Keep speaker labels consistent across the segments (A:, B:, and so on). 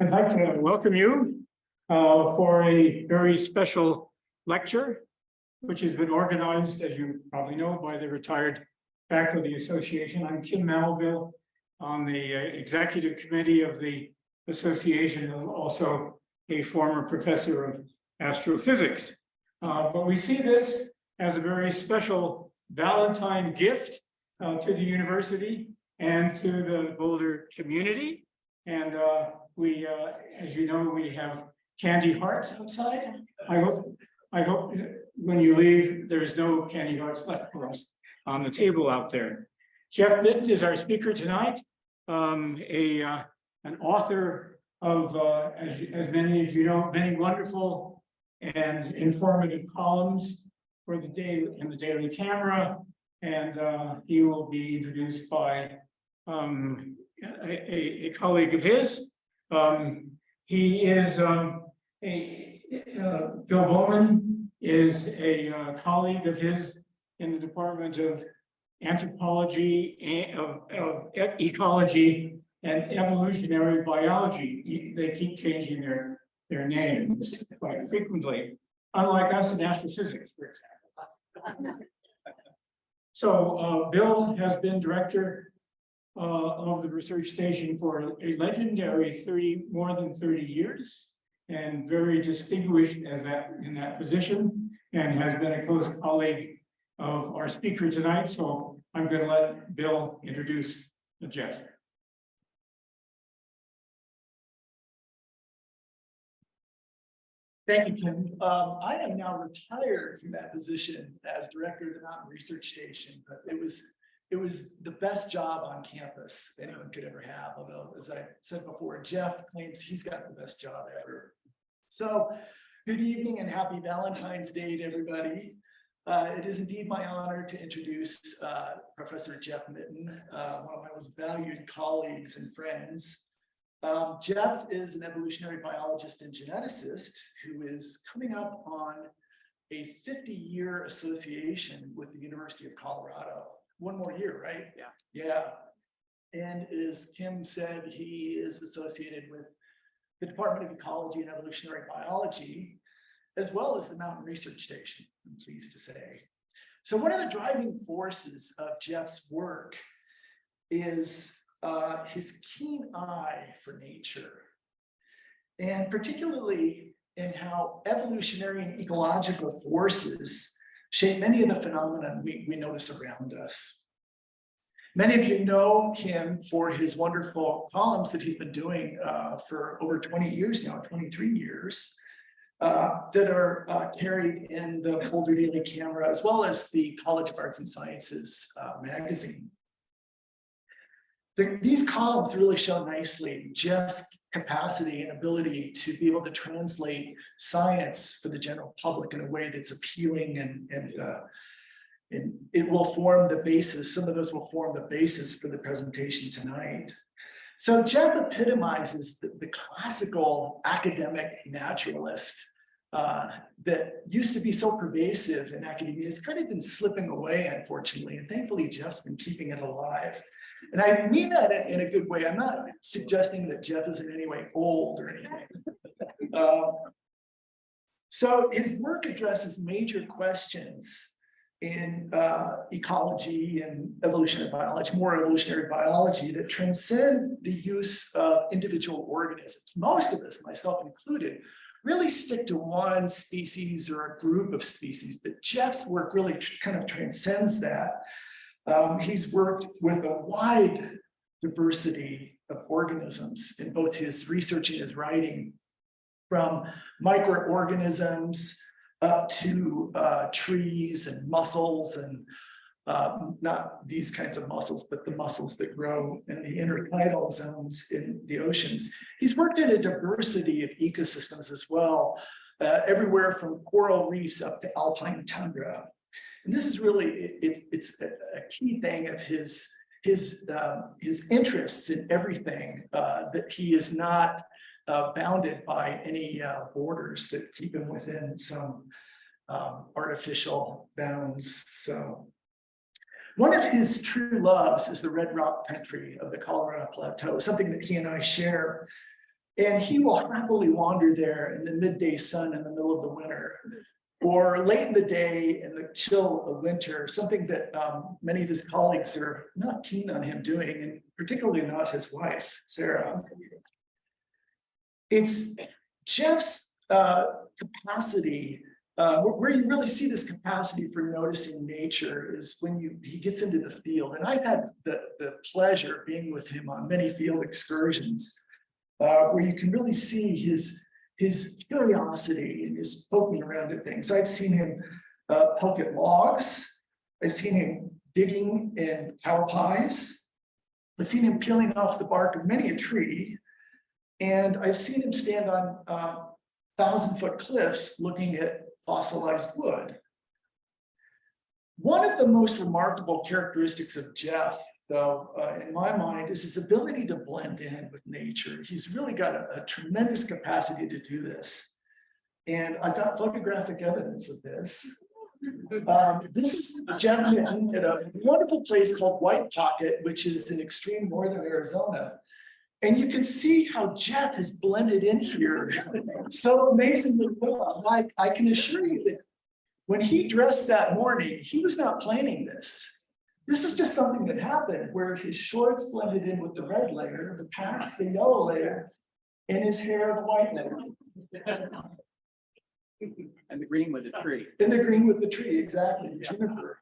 A: I'd like to welcome you for a very special lecture, which has been organized, as you probably know, by the Retired Faculty Association. I'm Kim Melville on the executive committee of the association, and also a former professor of astrophysics. But we see this as a very special Valentine gift to the university and to the Boulder community. And we, as you know, we have candy hearts outside. I hope when you leave, there's no candy hearts left for us on the table out there. Jeff Mitton is our speaker tonight, an author of, as many of you know, many wonderful and informative columns for the Daily Camera, and he will be introduced by a colleague of his. He is Bill Bowman is a colleague of his in the Department of Anthropology, of Ecology and Evolutionary Biology. They keep changing their names quite frequently, unlike us in astrophysics, for example. So Bill has been director of the research station for a legendary more than 30 years, and very distinguished in that position, and has been a close colleague of our speaker tonight. So I'm going to let Bill introduce Jeff.
B: Thank you, Kim. I am now retired from that position as director of the Mountain Research Station, but it was the best job on campus anyone could ever have. Although, as I said before, Jeff claims he's got the best job ever. So, good evening and happy Valentine's Day to everybody. It is indeed my honor to introduce Professor Jeff Mitton, one of my most valued colleagues and friends. Jeff is an evolutionary biologist and geneticist who is coming up on a 50-year association with the University of Colorado. One more year, right? Yeah. And as Kim said, he is associated with the Department of Ecology and Evolutionary Biology, as well as the Mountain Research Station, I'm pleased to say. So one of the driving forces of Jeff's work is his keen eye for nature, and particularly in how evolutionary and ecological forces shape many of the phenomena we notice around us. Many of you know him for his wonderful columns that he's been doing for over 20 years now, 23 years, that are carried in the Boulder Daily Camera, as well as the College of Arts and Sciences magazine. These columns really show nicely Jeff's capacity and ability to be able to translate science for the general public in a way that's appealing, and it will form the basis. Some of those will form the basis for the presentation tonight. So Jeff epitomizes the classical academic naturalist that used to be so pervasive in academia. It's kind of been slipping away, unfortunately, and thankfully Jeff's been keeping it alive. And I mean that in a good way. I'm not suggesting that Jeff is in any way old or anything. So his work addresses major questions in ecology and evolutionary biology, more evolutionary biology, that transcend the use of individual organisms. Most of us, myself included, really stick to one species or a group of species, but Jeff's work really kind of transcends that. He's worked with a wide diversity of organisms in both his research and his writing, from microorganisms up to trees and mussels, and not these kinds of mussels, but the mussels that grow in the intertidal zones in the oceans. He's worked in a diversity of ecosystems as well, everywhere from coral reefs up to alpine tundra. And this is really, it's a key thing of his interests in everything, that he is not bounded by any borders that keep him within some artificial bounds. So one of his true loves is the red rock country of the Colorado Plateau, something that he and I share. And he will happily wander there in the midday sun in the middle of the winter, or late in the day in the chill of winter, something that many of his colleagues are not keen on him doing, and particularly not his wife, Sarah. It's Jeff's capacity, where you really see this capacity for noticing nature is when he gets into the field. And I've had the pleasure of being with him on many field excursions, where you can really see his curiosity and his poking around at things. I've seen him poke at logs. I've seen him digging in cow pies. I've seen him peeling off the bark of many a tree. And I've seen him stand on 1,000-foot cliffs looking at fossilized wood. One of the most remarkable characteristics of Jeff, though, in my mind, is his ability to blend in with nature. He's really got a tremendous capacity to do this. And I've got photographic evidence of this. This is Jeff Mitton at a wonderful place called White Pocket, which is in extreme northern Arizona. And you can see how Jeff has blended in here so amazingly well. I can assure you that when he dressed that morning, he was not planning this. This is just something that happened where his shorts blended in with the red layer, the pants, the yellow layer, and his hair, the white layer.
C: And the green with the tree.
B: And the green with the tree, exactly, the juniper.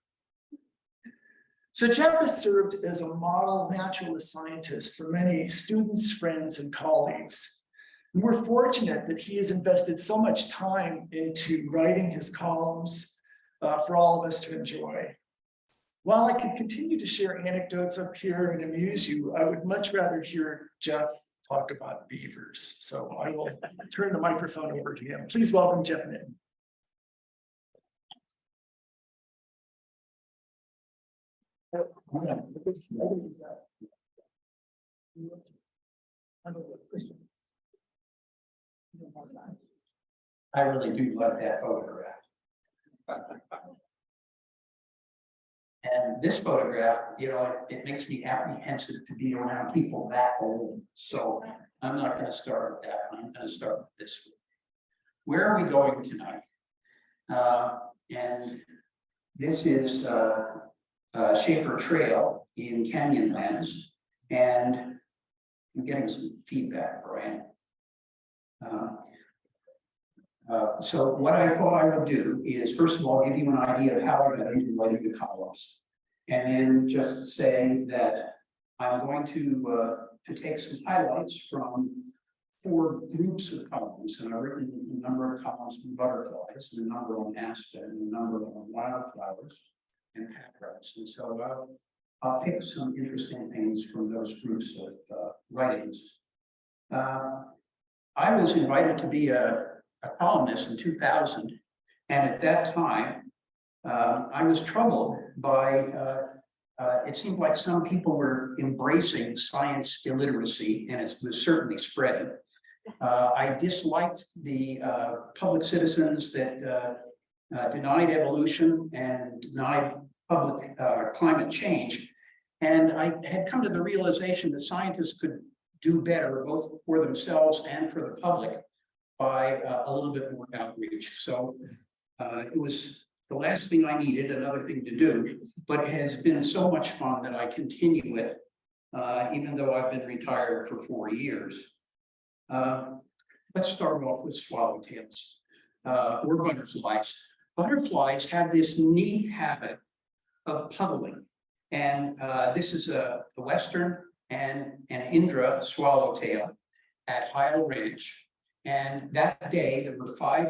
B: So Jeff has served as a model naturalist scientist for many students, friends, and colleagues. And we're fortunate that he has invested so much time into writing his columns for all of us to enjoy. While I could continue to share anecdotes up here and amuse you, I would much rather hear Jeff talk about beavers. So I will turn the microphone over to him. Please welcome Jeff Mitton.
C: I really do love that photograph. And this photograph, you know, it makes me apprehensive to be around people that old. So I'm not going to start with that. I'm going to start with this one. Where are we going tonight? And this is Schaefer Trail in Canyonlands, and I'm getting some feedback, Brian. So what I thought I would do is, first of all, give you an idea of how I got into writing the columns, and then just say that I'm going to take some highlights from 4 groups of columns, and I've written a number of columns on butterflies, and a number on Aspen, and a number on wildflowers and Packrats. And so I'll pick some interesting things from those groups of writings. I was invited to be a columnist in 2000, and at that time I was troubled by it seemed like some people were embracing science illiteracy, and it was certainly spreading. I disliked the public citizens that denied evolution and denied public climate change. And I had come to the realization that scientists could do better, both for themselves and for the public, by a little bit more outreach. So it was the last thing I needed, another thing to do, but it has been so much fun that I continue it, even though I've been retired for 4 years. Let's start off with swallowtails, or butterflies. Butterflies have this neat habit of puddling, and this is the western and an Indra swallowtail at Heil Ranch. And that day, there were 5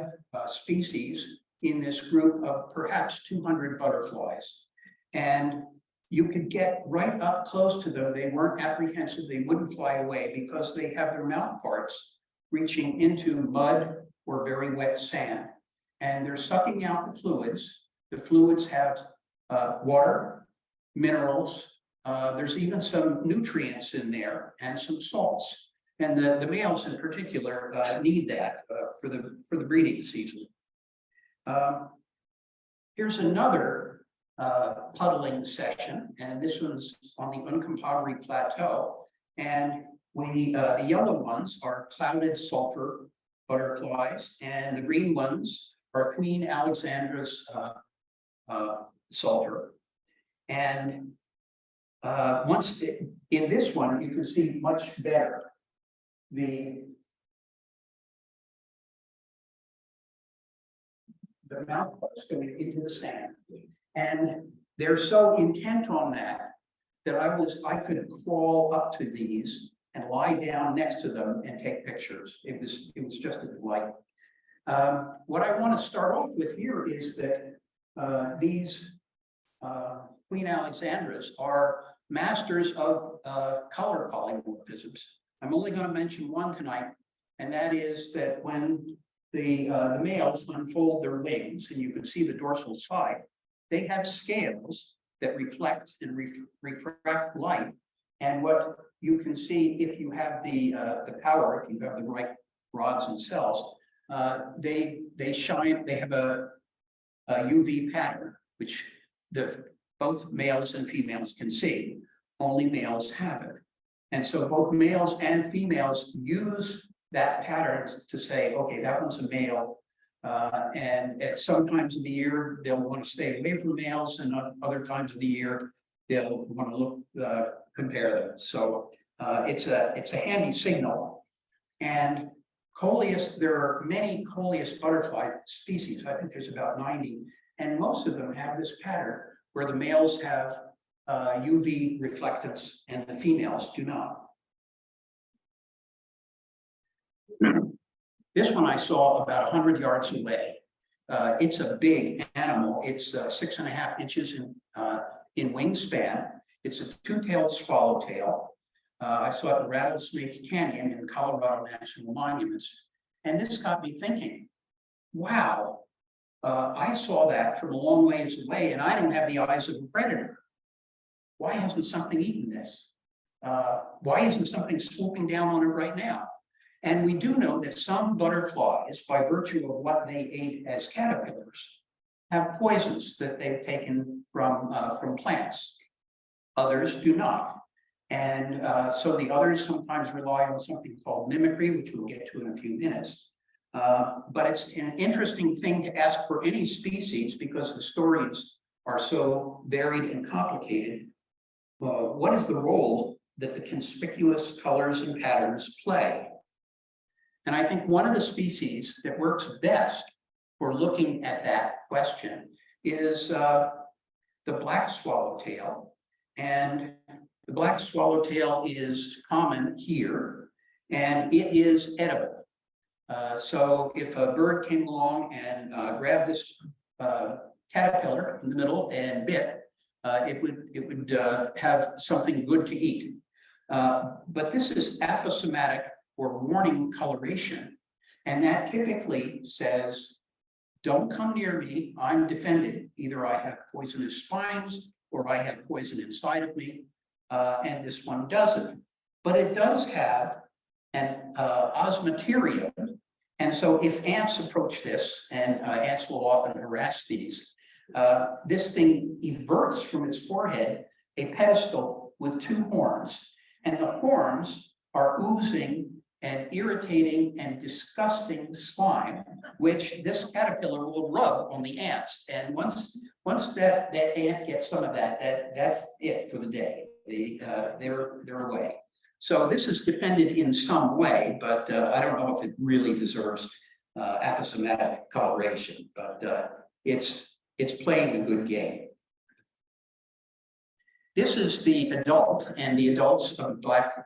C: species in this group of perhaps 200 butterflies. And you could get right up close to them. They weren't apprehensive. They wouldn't fly away because they have their mouth parts reaching into mud or very wet sand. And they're sucking out the fluids. The fluids have water, minerals. There's even some nutrients in there and some salts. And the males in particular need that for the breeding season. Here's another puddling session, and this one's on the Uncompahgre Plateau. And The yellow ones are clouded sulfur butterflies, and the green ones are Queen Alexandra's sulfur. And in this one, you can see much better the mouthparts going into the sand. And they're so intent on that I could crawl up to these and lie down next to them and take pictures. It was just a delight. What I want to start off with here is that these Queen Alexandras are masters of color polymorphisms. I'm only going to mention one tonight, and that is that when the males unfold their wings, and you can see the dorsal side, they have scales that reflect and refract light. And what you can see, if you have the power, if you have the right rods and cells, they shine. They have a UV pattern, which both males and females can see. Only males have it. And so both males and females use that pattern to say, okay, that one's a male. And at some times of the year, they'll want to stay away from males, and other times of the year, they'll want to compare them. So it's a handy signal. And Coleus, there are many Coleus butterfly species. I think there's about 90, and most of them have this pattern where the males have UV reflectance and the females do not. This one I saw about 100 yards away. It's a big animal. It's 6.5 inches in wingspan. It's a two-tailed swallowtail. I saw it in Rattlesnake Canyon in the Colorado National Monuments. And this got me thinking, wow, I saw that from a long ways away, and I don't have the eyes of a predator. Why hasn't something eaten this? Why isn't something swooping down on it right now? And we do know that some butterflies, by virtue of what they ate as caterpillars, have poisons that they've taken from plants. Others do not. And so the others sometimes rely on something called mimicry, which we'll get to in a few minutes. But it's an interesting thing to ask for any species, because the stories are so varied and complicated. What is the role that the conspicuous colors and patterns play? And I think one of the species that works best for looking at that question is the black swallowtail. And the black swallowtail is common here, and it is edible. So if a bird came along and grabbed this caterpillar in the middle and bit, it would have something good to eat. But this is aposematic or warning coloration, and that typically says, don't come near me, I'm defended. Either I have poisonous spines or I have poison inside of me, and this one doesn't. But it does have an osmeterium, and so if ants approach this, and ants will often harass these, this thing everts from its forehead a pedestal with 2 horns, and the horns are oozing and irritating and disgusting slime, which this caterpillar will rub on the ants. And once that ant gets some of that's it for the day. They're away. So this is defended in some way, but I don't know if it really deserves aposematic coloration, but it's playing a good game. This is the adult, and the adults of black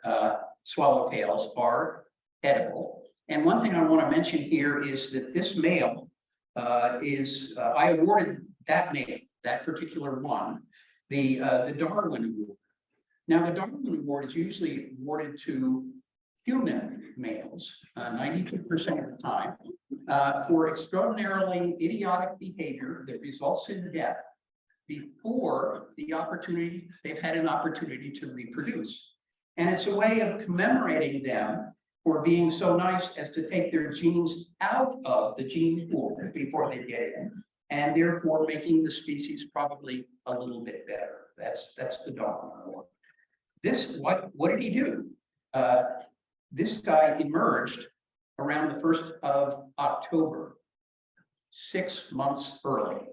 C: swallowtails are edible. And one thing I want to mention here is that this male I awarded that male, that particular one, the Darwin Award. Now, the Darwin Award is usually awarded to human males, 92% of the time, for extraordinarily idiotic behavior that results in death before they've had an opportunity to reproduce. And it's a way of commemorating them for being so nice as to take their genes out of the gene pool before they get in, and therefore making the species probably a little bit better. That's the Darwin Award. What did he do? this guy emerged around the 1st of October, 6 months early.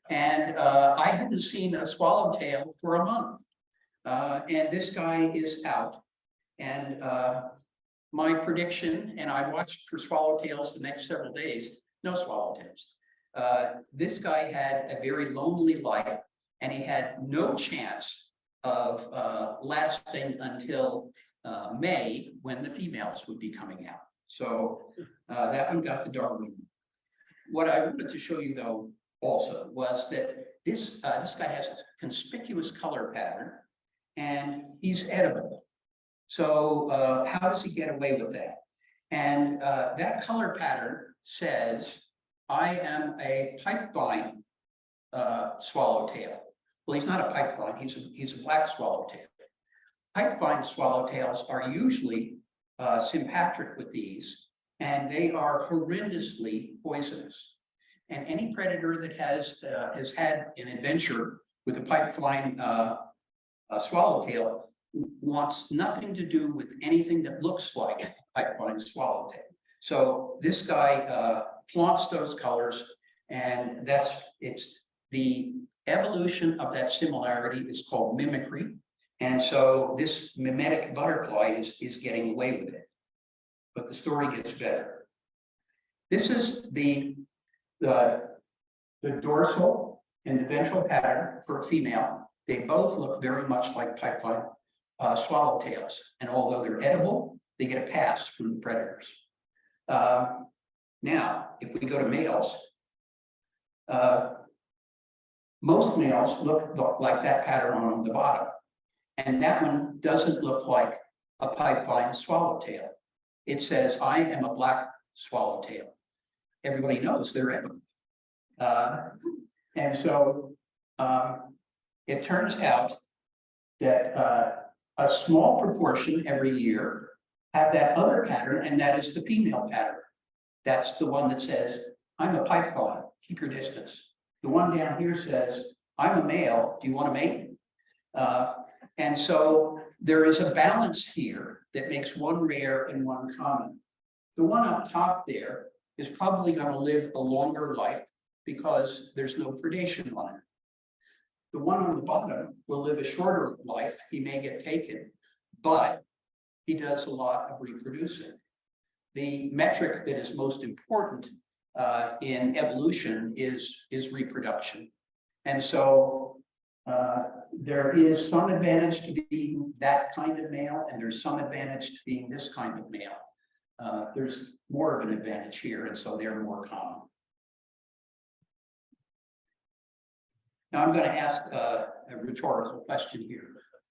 C: And I hadn't seen a swallowtail for a month. And this guy is out. And my prediction, and I watched for swallowtails the next several days, no swallowtails. This guy had a very lonely life, and he had no chance of lasting until May, when the females would be coming out. So that one got the Darwin. What I wanted to show you, though, also was that this guy has a conspicuous color pattern, and he's edible. So how does he get away with that? And that color pattern says, I am a pipevine swallowtail. Well, he's not a pipevine, he's a black swallowtail. Pipevine swallowtails are usually sympatric with these, and they are horrendously poisonous. And any predator that has had an adventure with a pipevine swallowtail wants nothing to do with anything that looks like pipevine swallowtail. So this guy flaunts those colors, and it's the evolution of that similarity is called mimicry. And so this mimetic butterfly is getting away with it. But the story gets better. This is the dorsal and the ventral pattern for a female. They both look very much like pipevine swallowtails. And although they're edible, they get a pass from the predators. Now, if we go to males, most males look like that pattern on the bottom. And that one doesn't look like a pipevine swallowtail. It says, I am a black swallowtail. Everybody knows they're edible. And so it turns out that a small proportion every year have that other pattern, and that is the female pattern. That's the one that says, I'm a pipevine, keep your distance. The one down here says, I'm a male, do you want to mate? And so there is a balance here that makes one rare and one common. The one up top there is probably going to live a longer life because there's no predation on it. The one on the bottom will live a shorter life. He may get taken, but he does a lot of reproducing. The metric that is most important in evolution is reproduction. And so there is some advantage to being that kind of male, and there's some advantage to being this kind of male. There's more of an advantage here, and so they're more common. Now I'm going to ask a rhetorical question here.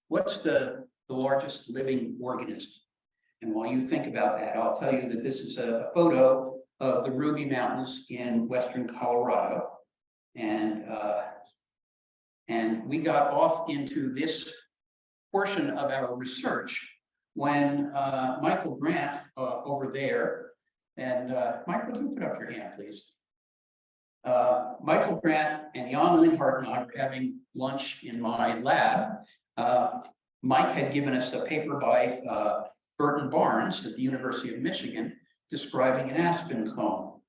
C: What's the largest living organism? And while you think about that, I'll tell you that this is a photo of the Ruby Mountains in western Colorado. And we got off into this portion of our research when Michael Grant over there, and Michael, can you put up your hand, please? Michael Grant and Jan Linhart and I were having lunch in my lab. Mike had given us a paper by Burton Barnes at the University of Michigan describing an aspen cone.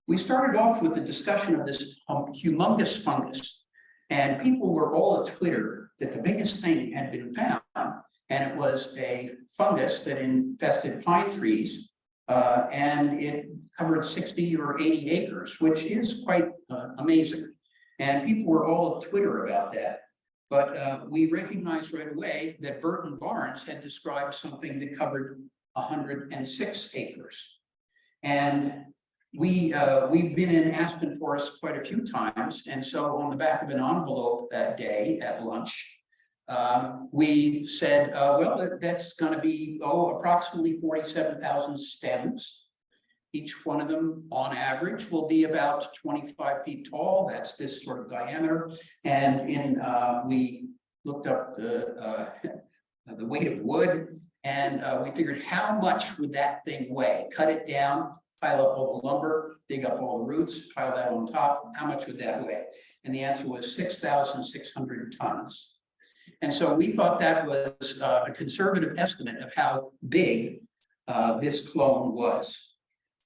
C: We started off with the discussion of this humongous fungus, and people were all at Twitter that the biggest thing had been found, and it was a fungus that infested pine trees, and it covered 60 or 80 acres, which is quite amazing. And people were all at Twitter about that. But we recognized right away that Burton Barnes had described something that covered 106 acres. And we've been in aspen forest quite a few times. And so on the back of an envelope that day at lunch, we said, well, that's going to be, approximately 47,000 stems. Each one of them, on average, will be about 25 feet tall. That's this sort of diameter. And we looked up the weight of wood, and we figured how much would that thing weigh? Cut it down, pile up all the lumber, dig up all the roots, pile that on top. How much would that weigh? And the answer was 6,600 tons. And so we thought that was a conservative estimate of how big this clone was.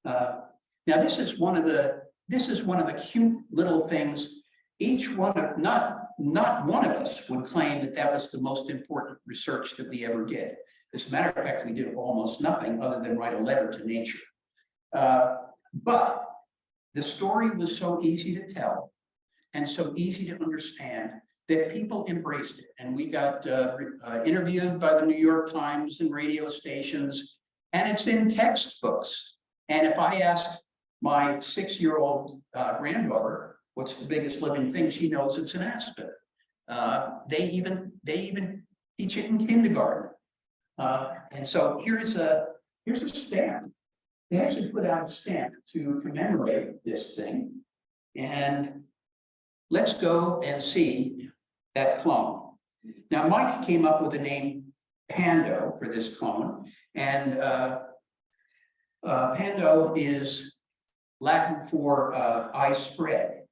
C: Now, this is one of the cute little things. Each one of not one of us would claim that that was the most important research that we ever did. As a matter of fact, we did almost nothing other than write a letter to nature. But the story was so easy to tell and so easy to understand that people embraced it. And we got interviewed by the New York Times and radio stations, and it's in textbooks. And if I ask my 6-year-old granddaughter, what's the biggest living thing, she knows it's an aspen. They even teach it in kindergarten. And so here's a stamp. They actually put out a stamp to commemorate this thing. And let's go and see that clone. Now, Mike came up with the name Pando for this clone. And Pando is Latin for eye spread.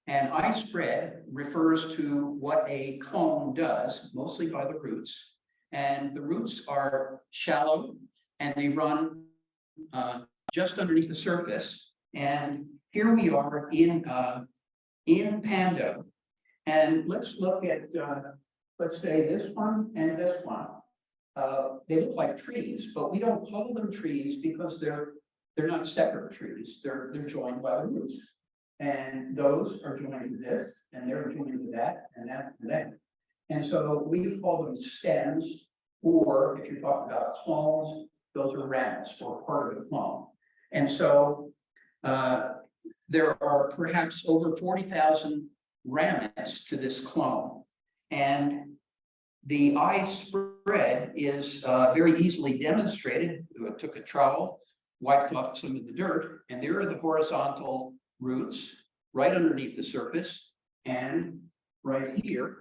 C: And eye spread refers to what a clone does, mostly by the roots. And the roots are shallow and they run just underneath the surface. And here we are in Pando. And let's look at, let's say this one and this one. They look like trees, but we don't call them trees because they're not separate trees. They're joined by the roots. And those are joined to this, and they're joined to that, and that, and that. And so we call them stems, or if you're talking about clones, those are ramets or part of the clone. And so there are perhaps over 40,000 ramets to this clone. And the eye spread is very easily demonstrated. I took a trowel, wiped off some of the dirt, and there are the horizontal roots right underneath the surface. And right here,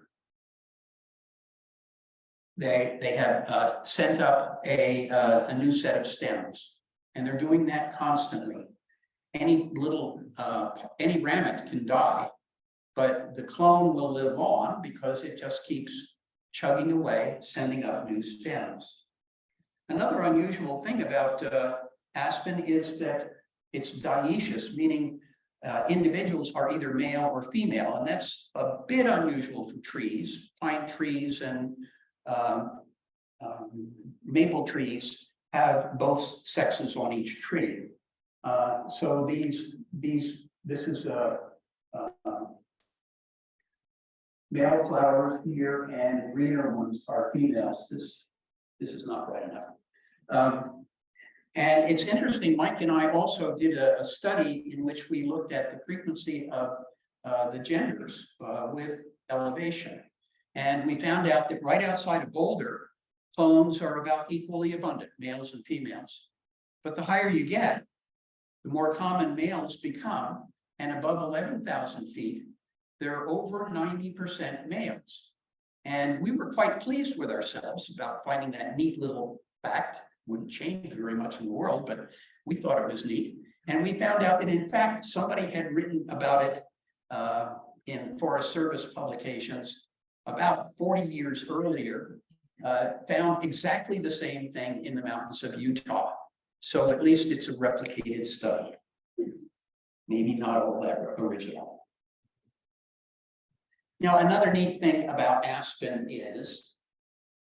C: they have sent up a new set of stems. And they're doing that constantly. Any ramet can die, but the clone will live on because it just keeps chugging away, sending up new stems. Another unusual thing about aspen is that it's dioecious, meaning individuals are either male or female, and that's a bit unusual for trees. Pine trees and maple trees have both sexes on each tree. So this is male flowers here, and greener ones are females. This is not right enough. And it's interesting, Mike and I also did a study in which we looked at the frequency of the genders with elevation. And we found out that right outside of Boulder, clones are about equally abundant, males and females. But the higher you get, the more common males become, and above 11,000 feet, they're over 90% males. And we were quite pleased with ourselves about finding that neat little fact. Wouldn't change very much in the world, but we thought it was neat. And we found out that, in fact, somebody had written about it in Forest Service publications about 40 years earlier, found exactly the same thing in the mountains of Utah. So at least it's a replicated study. Maybe not all that original. Now, another neat thing about aspen is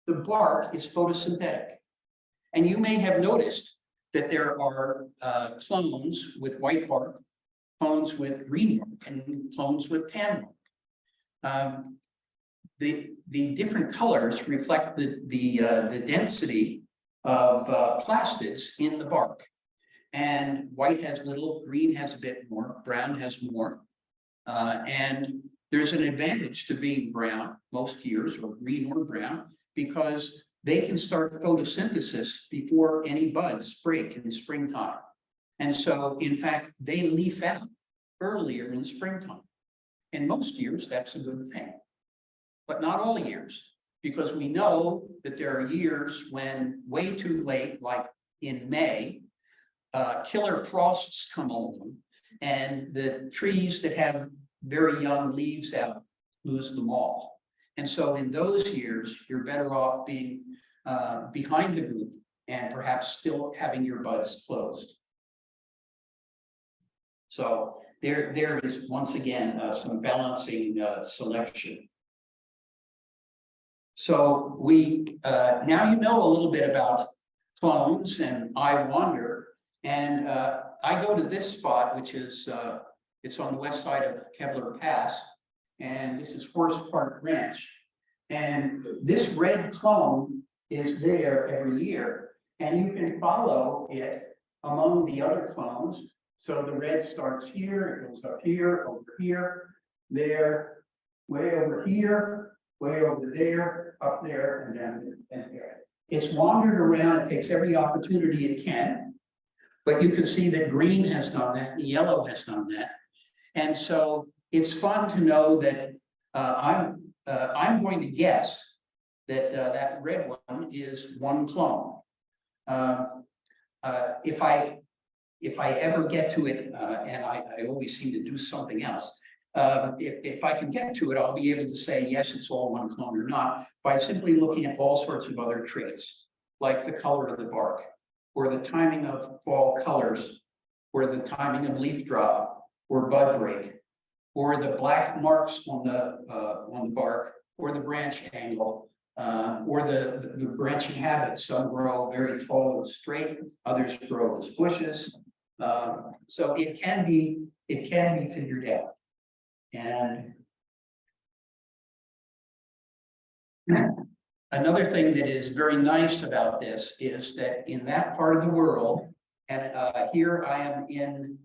C: the bark is photosynthetic. And you may have noticed that there are clones with white bark, clones with green bark, and clones with tan bark. The different colors reflect the density of plastids in the bark. And white has little, green has a bit more, brown has more. And there's an advantage to being brown most years, or green or brown, because they can start photosynthesis before any buds break in springtime. And so, in fact, they leaf out earlier in springtime. And most years, that's a good thing. But not all years, because we know that there are years when way too late, like in May, killer frosts come along, and the trees that have very young leaves out lose them all. And so in those years, you're better off being behind the group and perhaps still having your buds closed. So there is once again some balancing selection. So we now you know a little bit about clones and I wander, and I go to this spot, which is it's on the west side of Kebler Pass, and this is Horse Park Ranch. And this red clone is there every year, and you can follow it among the other clones. So the red starts here, it goes up here, over here, there, way over here, way over there, up there, and down there, and there. It's wandered around, it takes every opportunity it can, but you can see that green has done that, and yellow has done that. And so it's fun to know that I'm going to guess that that red one is one clone. If I ever get to it, and I always seem to do something else, if I can get to it, I'll be able to say, yes, it's all one clone or not, by simply looking at all sorts of other traits, like the color of the bark, or the timing of fall colors, or the timing of leaf drop, or bud break, or the black marks on the bark, or the branch angle, or the branching habits. Some grow very tall and straight, others grow as bushes. So it can be figured out. And another thing that is very nice about this is that in that part of the world, and here I am in,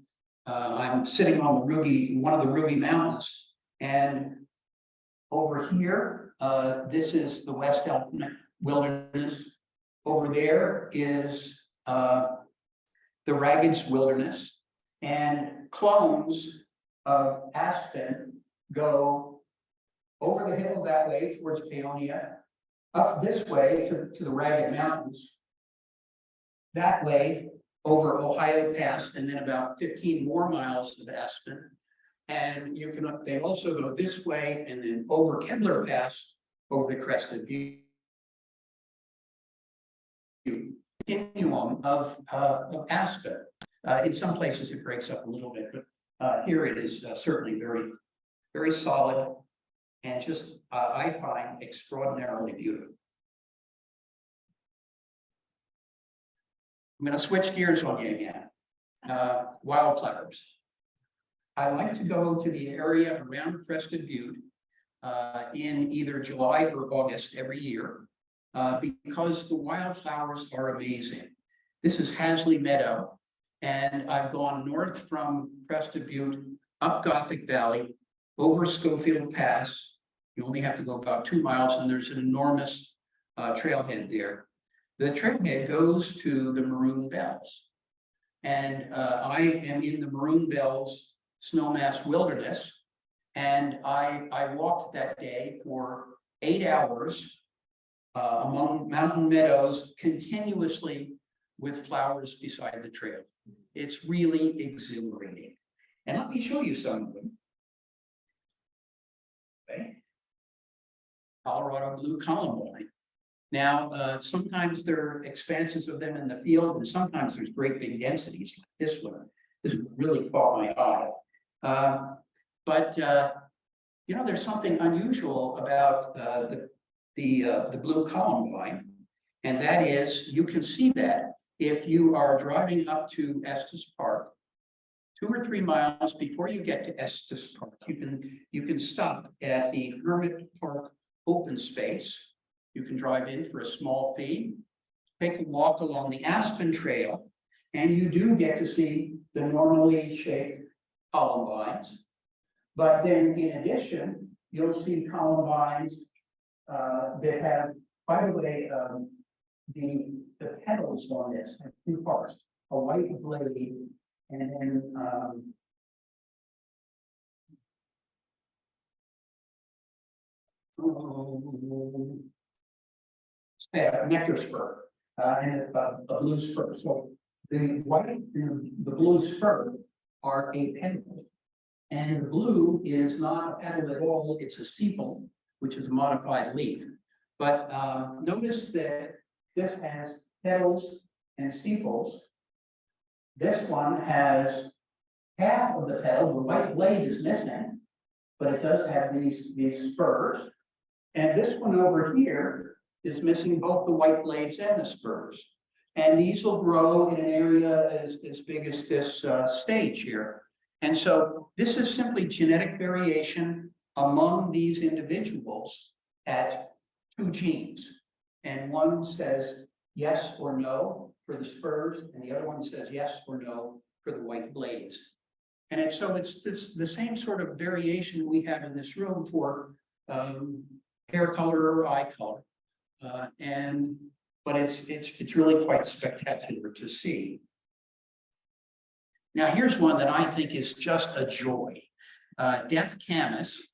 C: I'm sitting on one of the Ruby Mountains, and over here, this is the West Elk Wilderness. Over there is the Raggeds Wilderness, and clones of Aspen go over the hill that way towards Paonia, up this way to the Ragged Mountains, that way over Ohio Pass, and then about 15 more miles of Aspen. And they also go this way and then over Kebler Pass, over the Crested Butte. Continuum of Aspen. In some places it breaks up a little bit, but here it is certainly very, very solid and just, I find, extraordinarily beautiful. I'm going to switch gears on you again. Wildflowers. I like to go to the area around Crested Butte in either July or August every year because the wildflowers are amazing. This is Hasley Meadow, and I've gone north from Crested Butte, up Gothic Valley, over Schofield Pass. You only have to go about 2 miles, and there's an enormous trailhead there. The trailhead goes to the Maroon Bells, and I am in the Maroon Bells Snowmass Wilderness, and I walked that day for 8 hours among mountain meadows, continuously with flowers beside the trail. It's really exhilarating. And let me show you some of them. Okay. Colorado blue columbine. Now, sometimes there are expanses of them in the field, and sometimes there's great big densities like this one. This really caught my eye. But you know, there's something unusual about the blue columbine, and that is you can see that if you are driving up to Estes Park, 2 or 3 miles before you get to Estes Park, you can stop at the Hermit Park open space. You can drive in for a small fee, take a walk along the Aspen Trail, and you do get to see the normally shaped columbines. But then in addition, you'll see columbines that have, by the way, the petals on this have 2 parts, a white blade and then nectar spur and a blue spur. So the white and the blue spur are apetal, and the blue is not a petal at all, it's a sepal, which is a modified leaf. But notice that this has petals and sepals. This one has half of the petal, the white blade is missing, but it does have these spurs. And this one over here is missing both the white blades and the spurs. And these will grow in an area as big as this stage here. And so this is simply genetic variation among these individuals at 2 genes. And one says yes or no for the spurs, and the other one says yes or no for the white blades. And it's the same sort of variation we have in this room for hair color or eye color. But it's really quite spectacular to see. Now, here's one that I think is just a joy. Deaf camas.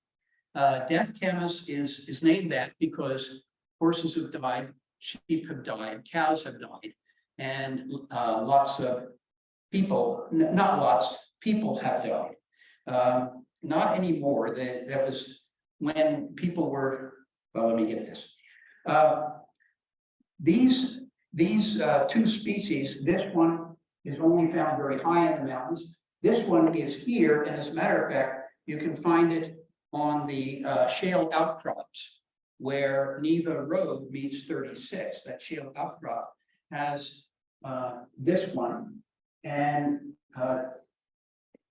C: Deaf camas is named that because horses have died, sheep have died, cows have died, and lots of people, not lots, people have died. Not anymore. That was when people were, well, let me get this. These 2 species, this one is only found very high in the mountains. This one is here, and as a matter of fact, you can find it on the shale outcrops where Neva Road meets 36. That shale outcrop has this one, and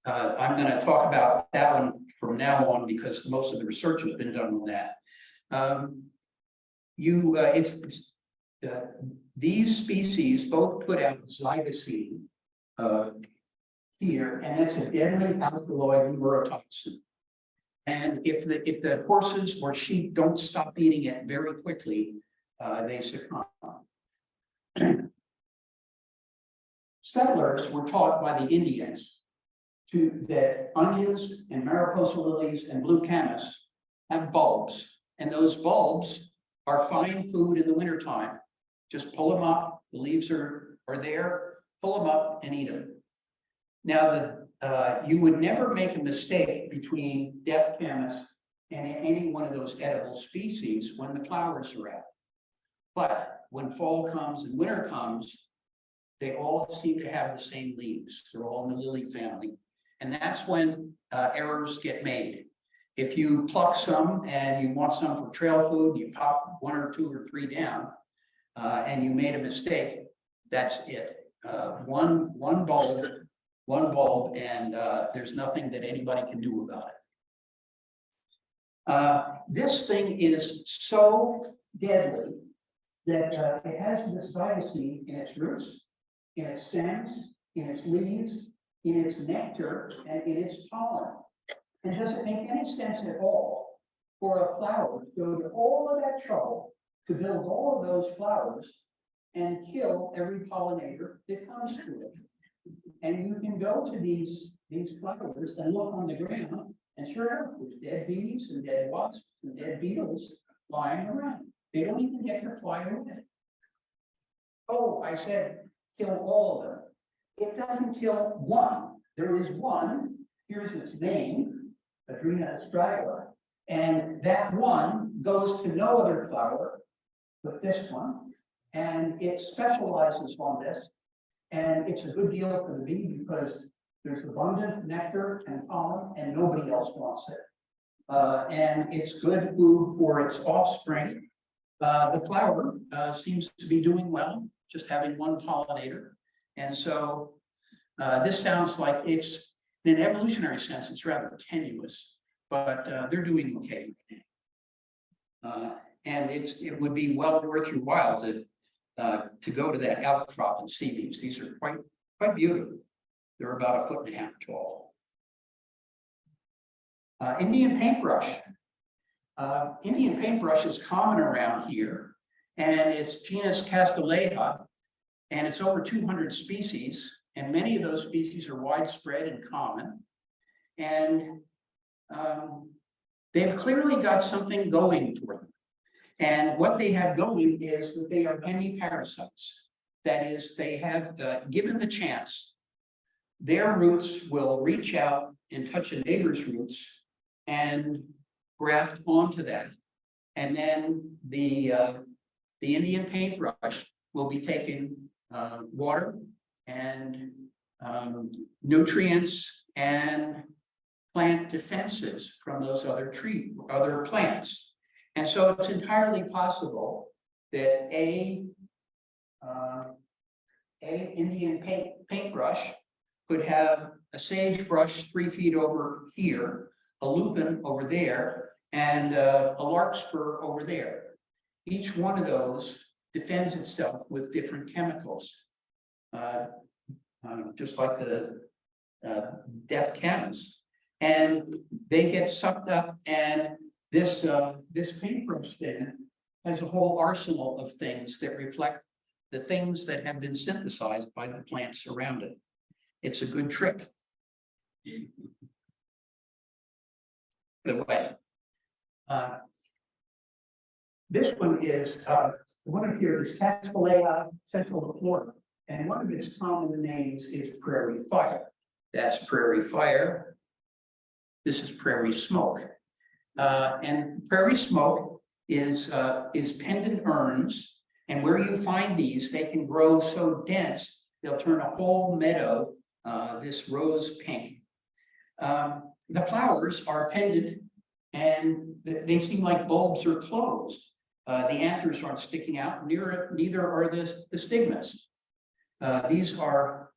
C: I'm going to talk about that one from now on because most of the research has been done on that. These species both put out zygosine here, and it's a deadly alkaloid neurotoxin. And if the horses or sheep don't stop eating it very quickly, they succumb. Settlers were taught by the Indians that onions and Mariposa lilies and blue camas have bulbs, and those bulbs are fine food in the wintertime. Just pull them up, the leaves are there, pull them up and eat them. Now, you would never make a mistake between deaf camas and any one of those edible species when the flowers are out. But when fall comes and winter comes, they all seem to have the same leaves. They're all in the lily family. And that's when errors get made. If you pluck some and you want some for trail food, you pop 1 or 2 or 3 down, and you made a mistake, that's it. One bulb, and there's nothing that anybody can do about it. This thing is so deadly that it has this zygosine in its roots, in its stems, in its leaves, in its nectar, and in its pollen. And does it make any sense at all for a flower to go to all of that trouble to build all of those flowers and kill every pollinator that comes to it? And you can go to these flowers and look on the ground, and sure enough, there's dead bees and dead wasps and dead beetles flying around. They don't even get to fly away. Oh, I said kill all of them. It doesn't kill one. There is one. Here's its name, Adrena astraea, and that one goes to no other flower but this one, and it specializes on this. And it's a good deal for the bee because there's abundant nectar and pollen and nobody else wants it. And it's good food for its offspring. The flower seems to be doing well, just having one pollinator. And so this sounds like it's, in an evolutionary sense, it's rather tenuous, but they're doing okay. And it would be well worth your while to go to that outcrop and see these. These are quite beautiful. They're about 1.5 feet tall. Indian paintbrush. Indian paintbrush is common around here, and it's genus Castanea, and it's over 200 species, and many of those species are widespread and common. And they've clearly got something going for them. And what they have going is that they are hemiparasites. That is, they have, given the chance, their roots will reach out and touch a neighbor's roots and graft onto that. And then the Indian paintbrush will be taking water and nutrients and plant defenses from those other plants. And so it's entirely possible that a Indian paintbrush could have a sagebrush 3 feet over here, a lupin over there, and a larkspur over there. Each one of those defends itself with different chemicals, just like the death chems. And they get sucked up, and this paintbrush then has a whole arsenal of things that reflect the things that have been synthesized by the plants around it. It's a good trick. By the way, this one is one of here is Caspolea central Florida, and one of its common names is prairie fire. That's prairie fire. This is prairie smoke, and prairie smoke is pendant urns. And where you find these, they can grow so dense they'll turn a whole meadow this rose pink. The flowers are pendant, and they seem like bulbs are closed. The anthers aren't sticking out. Neither are the stigmas. These are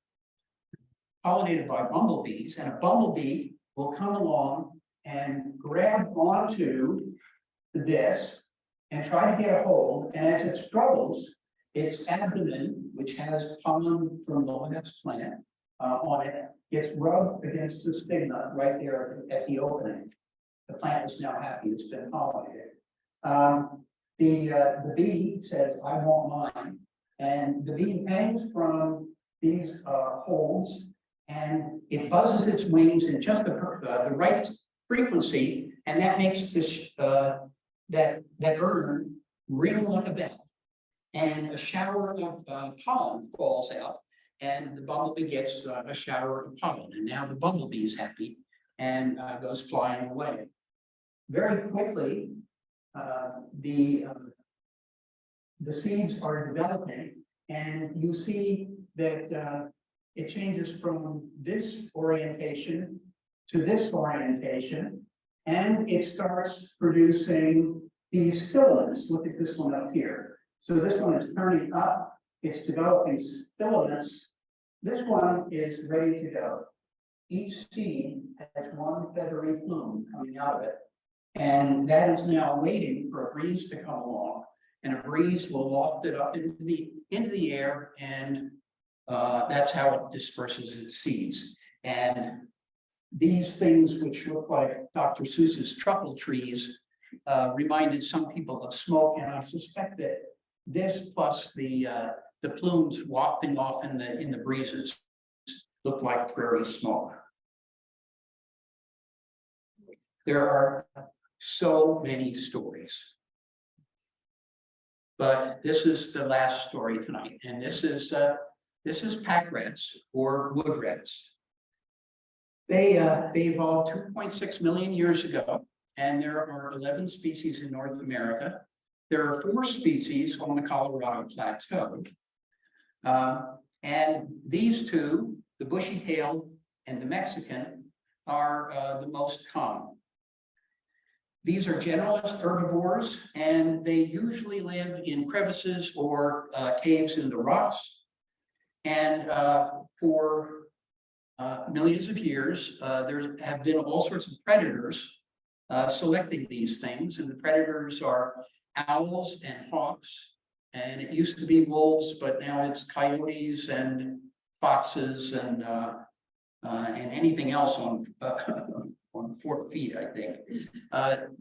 C: pollinated by bumblebees, and a bumblebee will come along and grab onto this and try to get a hold. And as it struggles, its abdomen, which has pollen from the last plant on it, gets rubbed against the stigma right there at the opening. The plant is now happy; it's been pollinated. The bee says, "I want mine," and the bee hangs from these holds, and it buzzes its wings in just the right frequency, and that makes this that urn ring like a bell, and a shower of pollen falls out, and the bumblebee gets a shower of pollen, and now the bumblebee is happy and goes flying away. Very quickly, the seeds are developing, and you see that it changes from this orientation to this orientation, and it starts producing these filaments. Look at this one up here. So this one is turning up, it's developing filaments. This one is ready to go. Each seed has one feathery plume coming out of it, and that is now waiting for a breeze to come along, and a breeze will loft it up into the air, and that's how it disperses its seeds. And these things, which look like Dr. Seuss's truffle trees, reminded some people of smoke, and I suspect that this plus the plumes wafting off in the breezes look like prairie smoke. There are so many stories, but this is the last story tonight, and this is packrats, or wood rats. They evolved 2.6 million years ago, and there are 11 species in North America. There are 4 species on the Colorado Plateau, and these two, the bushy-tailed and the Mexican, are the most common. These are generalist herbivores, and they usually live in crevices or caves in the rocks. And for millions of years, there have been all sorts of predators selecting these things, and the predators are owls and hawks, and it used to be wolves, but now it's coyotes and foxes and anything else on 4 feet, I think.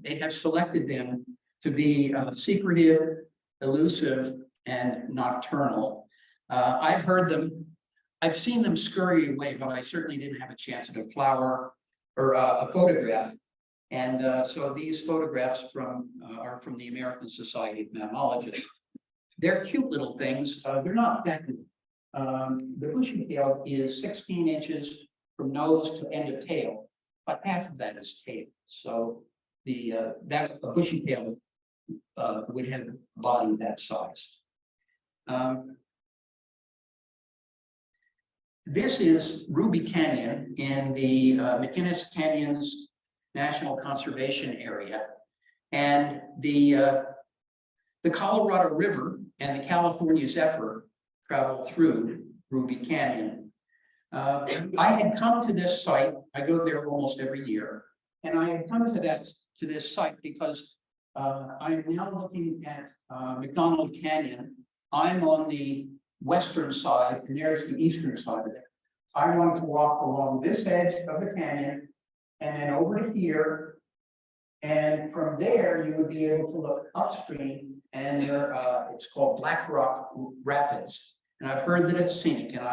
C: They have selected them to be secretive, elusive, and nocturnal. I've seen them scurry away, but I certainly didn't have a chance at a flower or a photograph. And so these photographs are from the American Society of Mammalogists. They're cute little things. They're not that good. The bushy-tailed is 16 inches from nose to end of tail, but half of that is tail. So a bushy-tailed would have a body that size. This is Ruby Canyon in the McInnes Canyons National Conservation Area. And the Colorado River and the California Zephyr travel through Ruby Canyon. I had come to this site, I go there almost every year, and I had come to this site because I'm now looking at McDonald Canyon. I'm on the western side, and there's the eastern side of it. I want to walk along this edge of the canyon and then over to here. And from there, you would be able to look upstream, and there, it's called Black Rock Rapids. And I've heard that it's scenic, and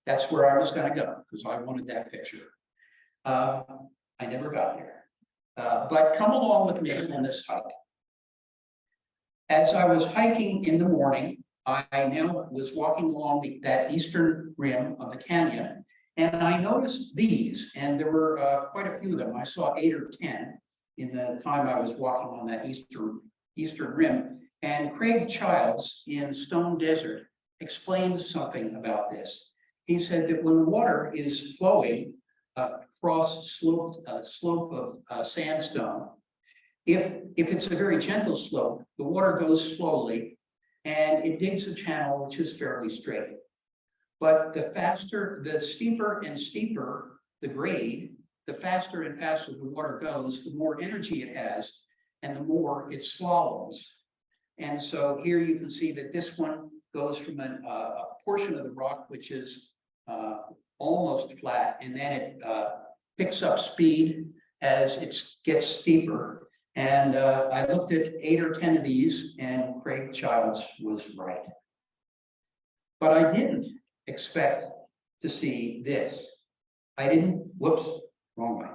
C: that's where I was going to go because I wanted that picture. I never got there, but come along with me on this hike. As I was hiking in the morning, I now was walking along that eastern rim of the canyon, and I noticed these, and there were quite a few of them. I saw 8 or 10 in the time I was walking on that eastern rim. And Craig Childs in Stone Desert explained something about this. He said that when water is flowing across slope of sandstone, if it's a very gentle slope, the water goes slowly and it digs a channel which is fairly straight. But the steeper and steeper the grade, the faster and faster the water goes, the more energy it has, and the more it slaloms. And so here you can see that this one goes from a portion of the rock which is almost flat, and then it picks up speed as it gets steeper. And I looked at 8 or 10 of these, and Craig Childs was right. But I didn't expect to see this. Wrong way.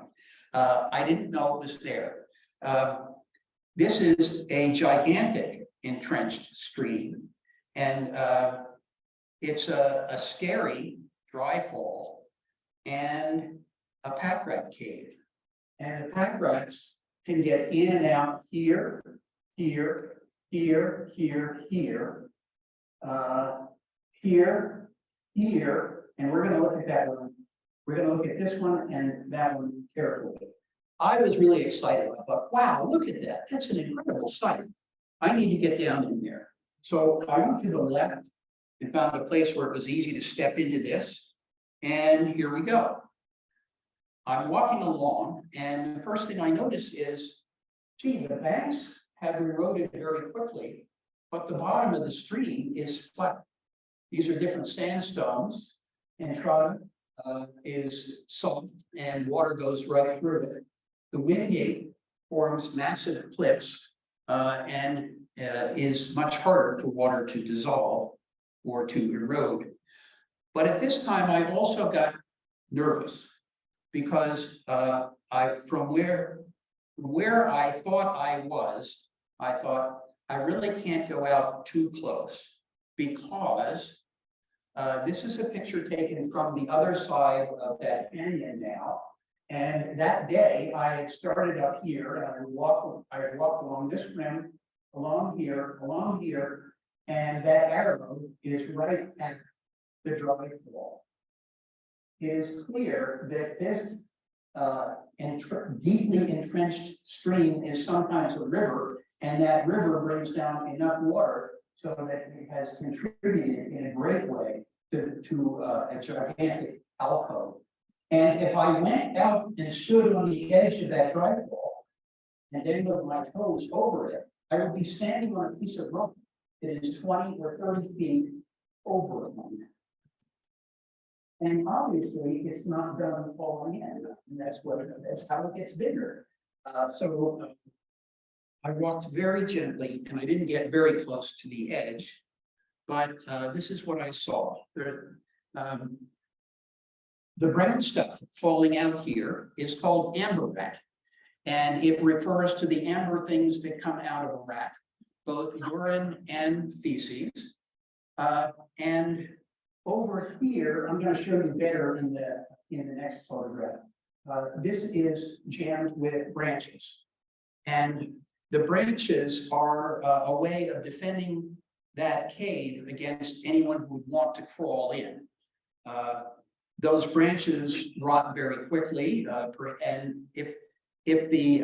C: I didn't know it was there. This is a gigantic entrenched stream, and it's a scary dry fall and a packrat cave. And the packrats can get in and out here, here, here, here, here, here, and we're going to look at that one. We're going to look at this one and that one carefully. I was really excited. I thought, wow, look at that. That's an incredible sight. I need to get down in there. So I went to the left and found a place where it was easy to step into this. And here we go. I'm walking along, and the first thing I notice is, gee, the banks have eroded very quickly, but the bottom of the stream is flat. These are different sandstones, and trout is soft, and water goes right through it. The windgate forms massive cliffs and is much harder for water to dissolve or to erode. But at this time, I also got nervous because from where I thought I thought I really can't go out too close, because this is a picture taken from the other side of that canyon now. And that day I had started up here, and I would walk along this rim, along here, and that arrow is right at the dry fall. It is clear that this deeply entrenched stream is sometimes a river, and that river brings down enough water so that it has contributed in a great way to a gigantic alcove. And if I went out and stood on the edge of that dry fall and then with my toes over it, I would be standing on a piece of rock that is 20 or 30 feet over it. And obviously, it's not done falling in, and that's how it gets bigger. So I walked very gently, and I didn't get very close to the edge, but this is what I saw. The brown stuff falling out here is called amber rat, and it refers to the amber things that come out of a rat, both urine and feces. And over here, I'm going to show you better in the next photograph. This is jammed with branches, and the branches are a way of defending that cave against anyone who would want to crawl in. Those branches rot very quickly, and if the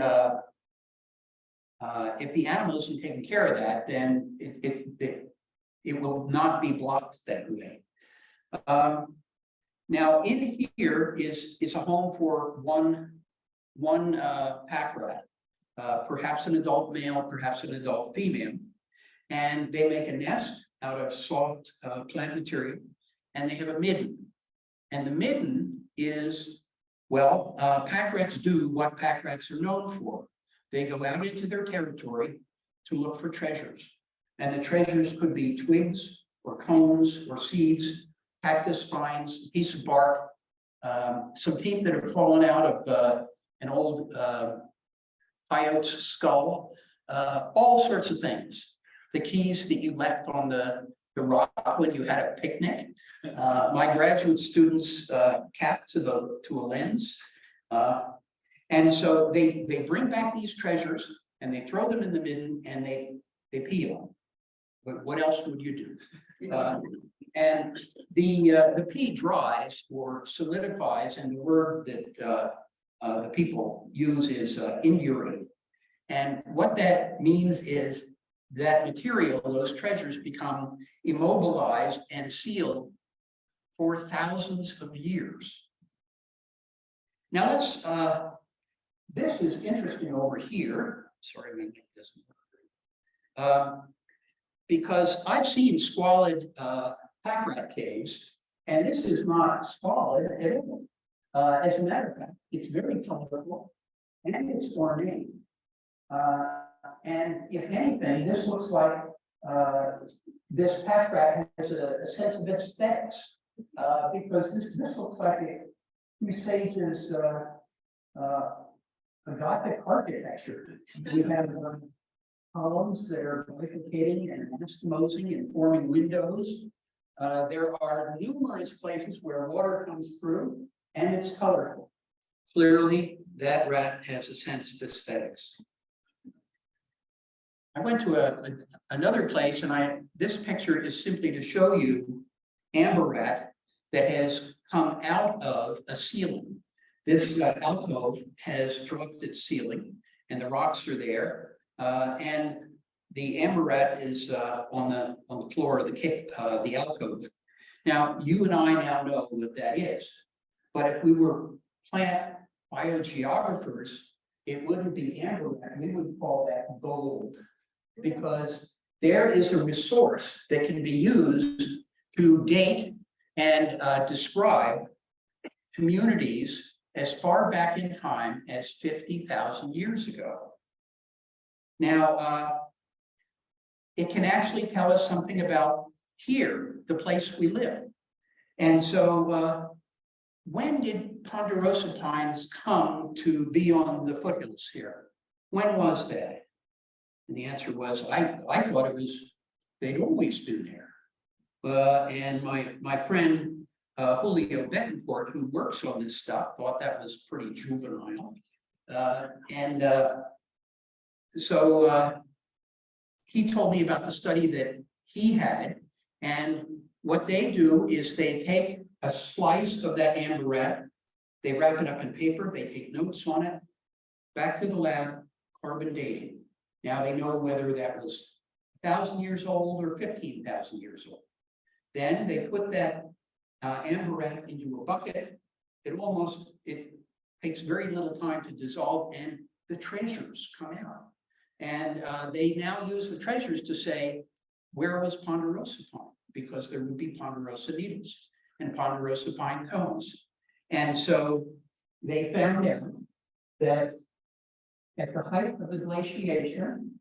C: animal isn't taking care of that, then it will not be blocked that way. Now, in here is a home for one packrat, perhaps an adult male, perhaps an adult female, and they make a nest out of soft plant material, and they have a midden. And the midden is, well, packrats do what packrats are known for. They go out into their territory to look for treasures. And the treasures could be twigs or cones or seeds, cactus spines, a piece of bark, some teeth that have fallen out of an old coyote's skull, all sorts of things. The keys that you left on the rock when you had a picnic. My graduate students capped to a lens. And so they bring back these treasures and they throw them in the midden and they pee on them. But what else would you do? And the pee dries or solidifies, and the word that the people use is indurate. And what that means is that material, those treasures, become immobilized and sealed for thousands of years. Now let's, this is interesting over here. Sorry, I'm going to get this one. Because I've seen squalid packrat caves, and this is not squalid at all. As a matter of fact, it's very colorful and it's ornate. And if anything, this looks like this packrat has a sense of aesthetics, because this looks like it presages a Gothic architecture. We have columns that are bifurcating and anastomosing and forming windows. There are numerous places where water comes through and it's colorful. Clearly, that rat has a sense of aesthetics. I went to another place, and this picture is simply to show you amber rat that has come out of a ceiling. This alcove has dropped its ceiling, and the rocks are there. And the amber rat is on the floor of the alcove. Now, you and I now know what that is. But if we were plant biogeographers, it wouldn't be amber rat. We would call that gold, because there is a resource that can be used to date and describe communities as far back in time as 50,000 years ago. Now, it can actually tell us something about here, the place we live. And so when did ponderosa pines come to be on the foothills here? When was that? And the answer was, I thought it was, they'd always been there. And my friend Julio Betancourt, who works on this stuff, thought that was pretty juvenile. So he told me about the study that he had, and what they do is they take a slice of that amber rat, they wrap it up in paper, they take notes on it, back to the lab, carbon dating. Now they know whether that was 1,000 years old or 15,000 years old. Then they put that amber rat into a bucket. It takes very little time to dissolve, and the treasures come out. And they now use the treasures to say, where was ponderosa pine? Because there would be ponderosa needles and ponderosa pine cones. And so they found out that at the height of the glaciation,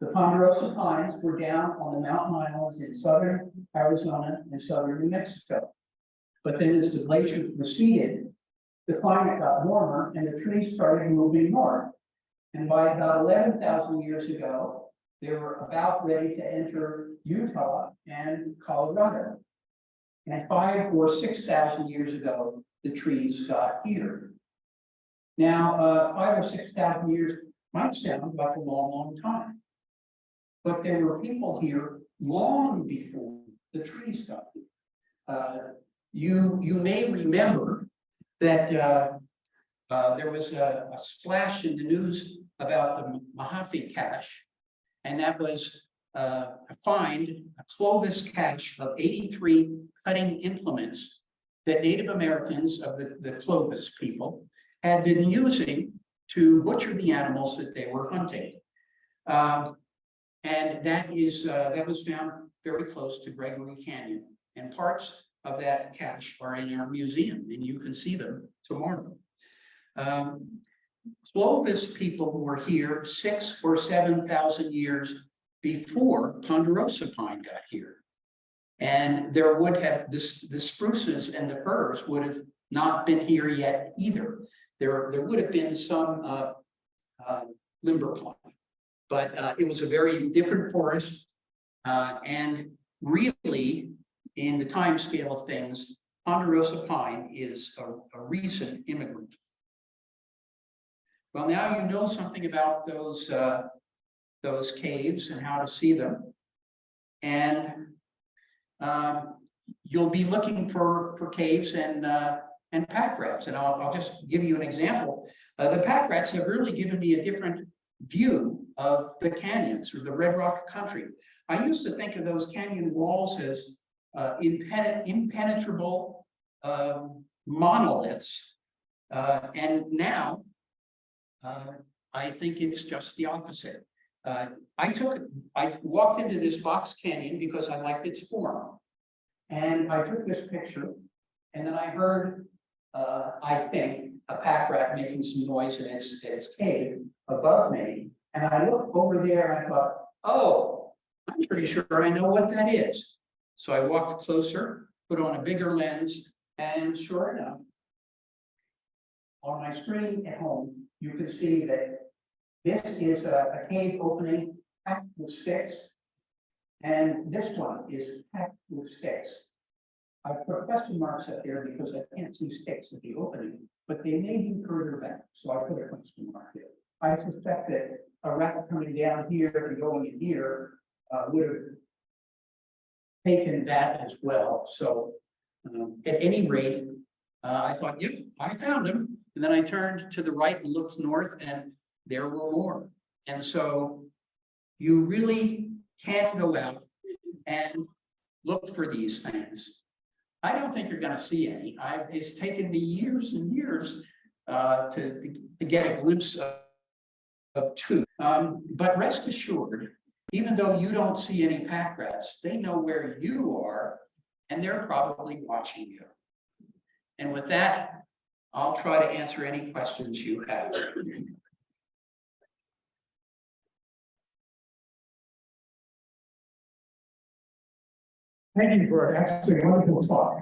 C: the ponderosa pines were down on the mountain islands in southern Arizona and southern New Mexico. But then as the glacier receded, the climate got warmer and the trees started moving north. And by about 11,000 years ago, they were about ready to enter Utah and Colorado. And 5,000 or 6,000 years ago, the trees got here. Now, 5,000 or 6,000 years might sound like a long, long time. But there were people here long before the trees got here. You may remember that there was a splash in the news about the Mojave cache, and that was a Clovis cache of 83 cutting implements that Native Americans of the Clovis people had been using to butcher the animals that they were hunting. And that was found very close to Gregory Canyon, and parts of that cache are in our museum, and you can see them tomorrow. Clovis people were here 6,000 or 7,000 years before ponderosa pine got here. And there would have the spruces and the firs would have not been here yet either. There would have been some limber pine, but it was a very different forest. And really, in the time scale of things, ponderosa pine is a recent immigrant. Well, now you know something about those caves and how to see them. And you'll be looking for caves and packrats. And I'll just give you an example. The packrats have really given me a different view of the canyons or the Red Rock country. I used to think of those canyon walls as impenetrable monoliths. And now I think it's just the opposite. I walked into this box canyon because I liked its form. And I took this picture, and then I heard, I think, a packrat making some noise in its cave above me. And I looked over there and I thought, oh, I'm pretty sure I know what that is. So I walked closer, put on a bigger lens, and sure enough, on my screen at home, you can see that this is a cave opening packed with sticks, and this one is packed with sticks. I put question marks up there because I can't see sticks at the opening, but they may be further back, so I put a question mark there. I suspect that a rat coming down here and going in here would have taken that as well. So at any rate, I thought, yep, I found him. And then I turned to the right and looked north, and there were more. And so you really can go out and look for these things. I don't think you're going to see any. It's taken me years and years to get a glimpse of two. But rest assured, even though you don't see any packrats, they know where you are, and they're probably watching you. And with that, I'll try to answer any questions you have.
A: Thank you for actually a wonderful talk.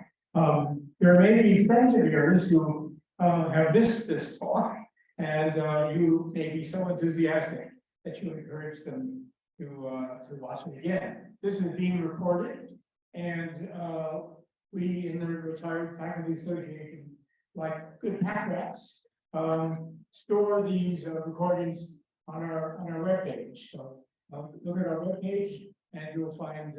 A: There may be friends of yours who have missed this talk, and you may be so enthusiastic that you encourage them to watch it again. This is being recorded, and we in the Retired Faculty Association, like good packrats, store these recordings on our webpage. So look at our webpage, and you'll find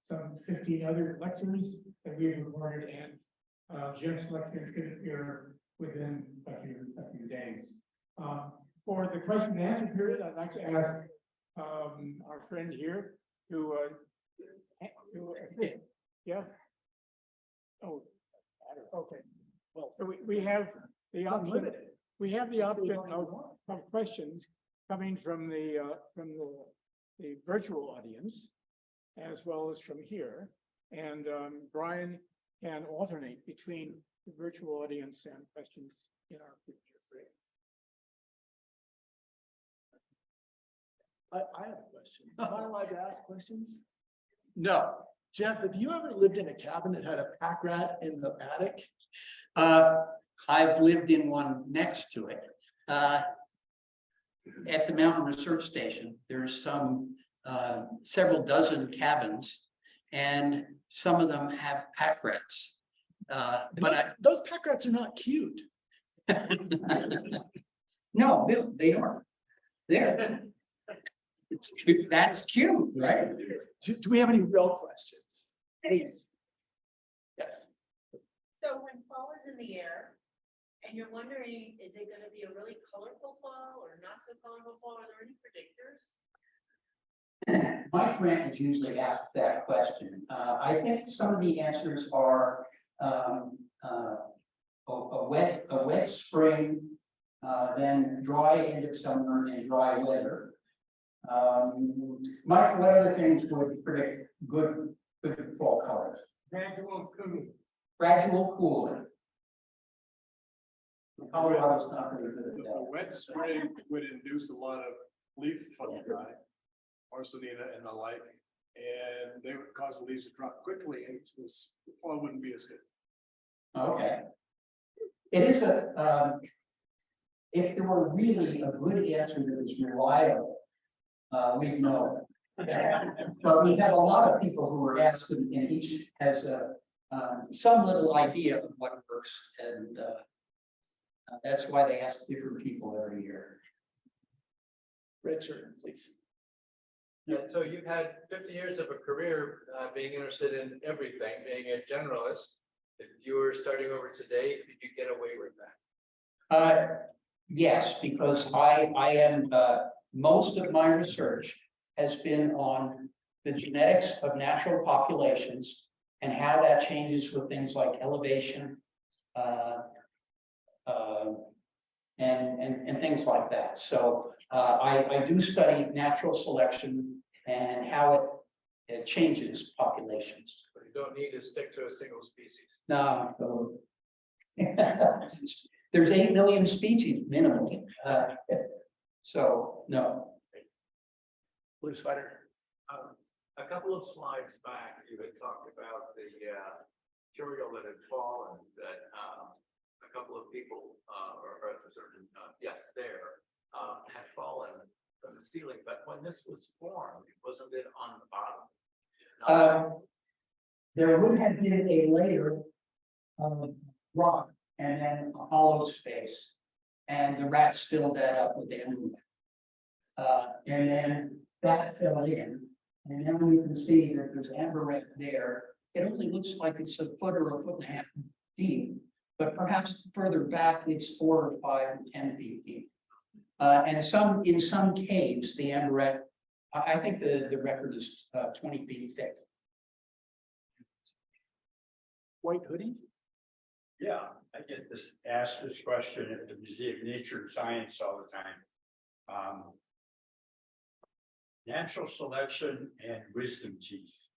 A: some 15 other lectures that we've recorded, and Jim's lecture should appear within a few days. For the question and answer period, I'd like to ask our friend here to yeah. Oh, okay. Well, so we have the option. We have the option of questions coming from the virtual audience, as well as from here. And Brian can alternate between the virtual audience and questions in our future.
B: I have a question. Am I allowed to ask questions?
C: No.
B: Jeff, have you ever lived in a cabin that had a pack rat in the attic?
C: I've lived in one next to it. At the Mountain Research Station, there's several dozen cabins, and some of them have pack rats. But
B: those pack rats are not cute.
C: No, they aren't. There. That's cute, right?
B: Do we have any real questions? Please. Yes.
D: So when fall is in the air and you're wondering, is it gonna be a really colorful fall or not so colorful fall? Are there any predictors?
C: Mike Grant is usually asked that question. I think some of the answers are a wet spring, then dry end of summer and dry weather. Mike, what other things would predict good fall colors?
A: Gradual cooling.
C: Gradual cooling. Colorado's not very good at
E: A
C: that.
E: wet spring would induce a lot of leaf fungi, Arsenina and the like, and they would cause the leaves to drop quickly, and this fall wouldn't be as good.
C: Okay. It is if there were really a good answer that was reliable, we'd know. But we have a lot of people who are asked, and each has some little idea of what works, and that's why they ask different people every year.
B: Richard, please.
F: And so you've had 50 years of a career being interested in everything, being a generalist. If you were starting over today, could you get away with that?
C: Yes, because I am most of my research has been on the genetics of natural populations and how that changes with things like elevation and things like that. So I do study natural selection and how it changes populations.
F: But you don't need to stick to a single species.
C: No. There's 8 million species minimally. So no.
B: Blue sweater.
F: A couple of slides back, you had talked about the material that had fallen, that a couple of people, or a certain, yes, there, had fallen from the ceiling. But when this was formed, wasn't it on the bottom?
C: There would have been a layer of rock and then a hollow space, and the rats filled that up with amber. And then that fell in, and now you can see that there's amber there. It only looks like it's a foot or a foot and a half deep, but perhaps further back it's 4 or 5 or 10 feet deep. And in some caves, the amberette, I think the record is 20 feet thick.
B: White hoodie.
G: Yeah, I get asked this question at the Museum of Nature and Science all the time. Natural selection and wisdom teeth.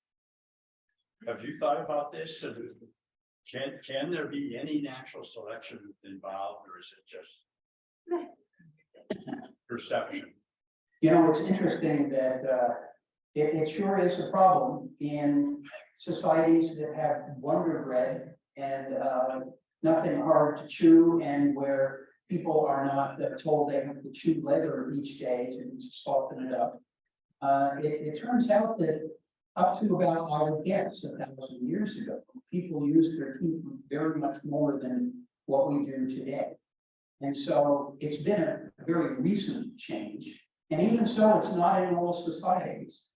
G: Have you thought about this? And can there be any natural selection involved, or is it just perception?
C: You know, it's interesting that it sure is a problem in societies that have wonder bread and nothing hard to chew, and where people are not told they have to chew leather each day to soften it up. It turns out that up to about, I would guess, 1,000 years ago, people used their teeth very much more than what we do today. And so it's been a very recent change. And even so, it's not in all societies.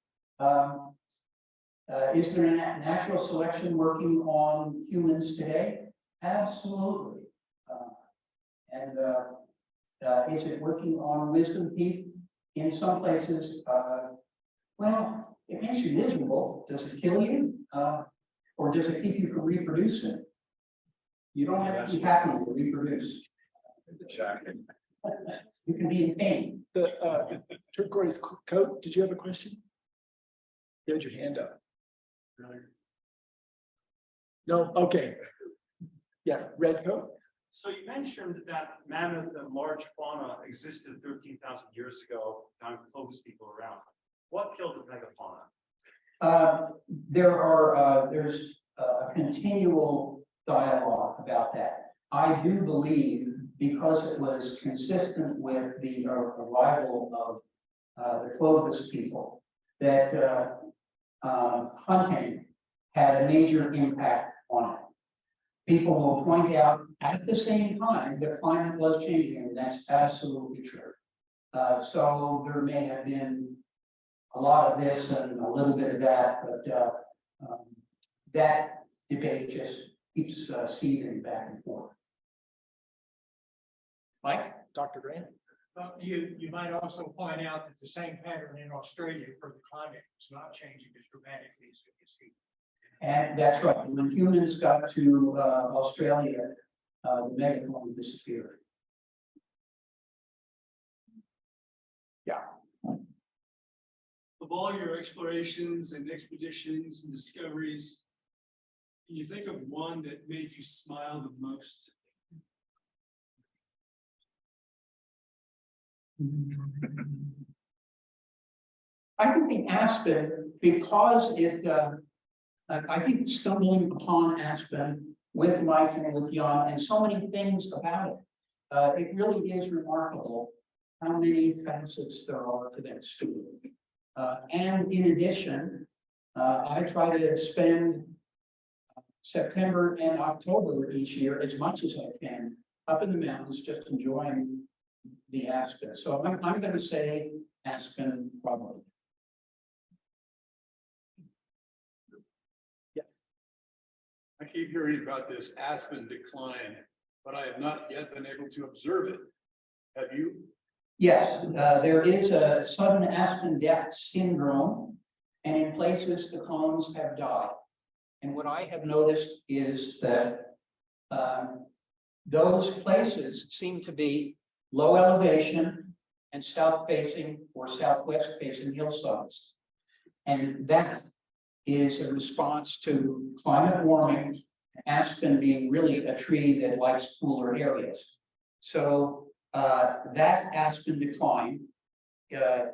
C: Is there a natural selection working on humans today? Absolutely. Is it working on wisdom teeth? In some places, well, it makes you miserable. Does it kill you? Or does it keep you from reproducing? You don't have to be happy to reproduce.
G: Exactly.
C: You can be in pain.
B: The turquoise coat. Did you have a question? You had your hand up. No, okay. Yeah, red coat.
H: So you mentioned that mammoth and large fauna existed 13,000 years ago, time close people around. What killed the megafauna?
C: There's a continual dialogue about that. I do believe, because it was consistent with the arrival of the Clovis people, that hunting had a major impact on it. People will point out at the same time the climate was changing, and that's absolutely true. So there may have been a lot of this and a little bit of that, but that debate just keeps seething back and forth. Mike?
B: Dr. Grant?
I: You might also point out that the same pattern in Australia for the climate is not changing as dramatically as you see.
C: And that's right. When humans got to Australia, the megafauna disappeared.
J: Of all your explorations and expeditions and discoveries, can you think of one that made you smile the most?
C: I think the Aspen, because it, I think stumbling upon Aspen with Mike and with Jan and so many things about it, it really is remarkable how many facets there are to that story. And in addition, I try to spend September and October each year as much as I can up in the mountains, just enjoying the Aspen. So I'm going to say Aspen probably.
E: I keep hearing about this aspen decline, but I have not yet been able to observe it. Have you?
C: Yes, there is a sudden aspen death syndrome, and in places the cones have died. And what I have noticed is that those places seem to be low elevation and south facing or southwest facing hillsides. And that is a response to climate warming, aspen being really a tree that likes cooler areas. So that aspen decline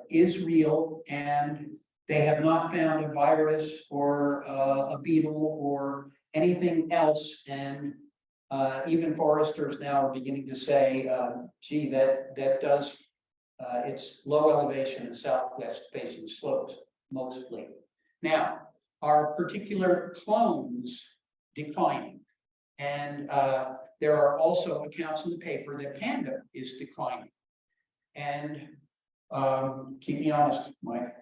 C: is real, and they have not found a virus or a beetle or anything else. And even foresters now are beginning to say, gee, that does, it's low elevation and southwest facing slopes mostly. Now, are particular clones declining? And there are also accounts in the paper that panda is declining. And keep me honest, Mike.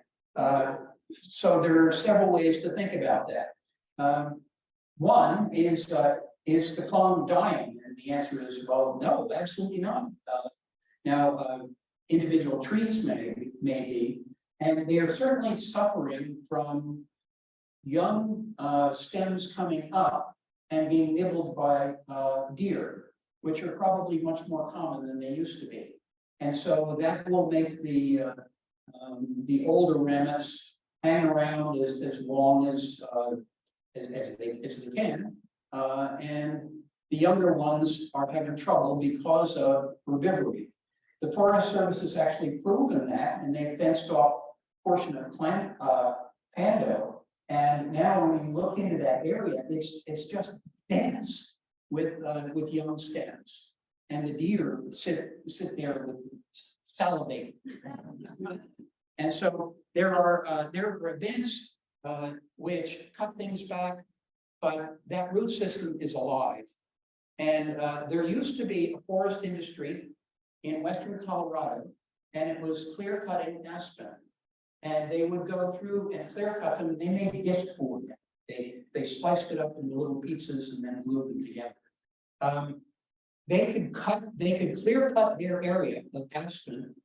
C: So there are several ways to think about that. One is the clone dying? And the answer is, well, no, absolutely not. Now, individual trees may be, and they are certainly suffering from young stems coming up and being nibbled by deer, which are probably much more common than they used to be. And so that will make the older remnants hang around as long as they can. And the younger ones are having trouble because of herbivory. The Forest Service has actually proven that, and they fenced off a portion of Pando. And now when you look into that area, it's just dense with young stems. And the deer sit there with salivating. And so there are events which cut things back, but that root system is alive. And there used to be a forest industry in western Colorado, and it was clear cutting aspen. And they would go through and clear cut them. They made gifts for them. They sliced it up into little pizzas and then glued them together. They could clear cut their area of aspen,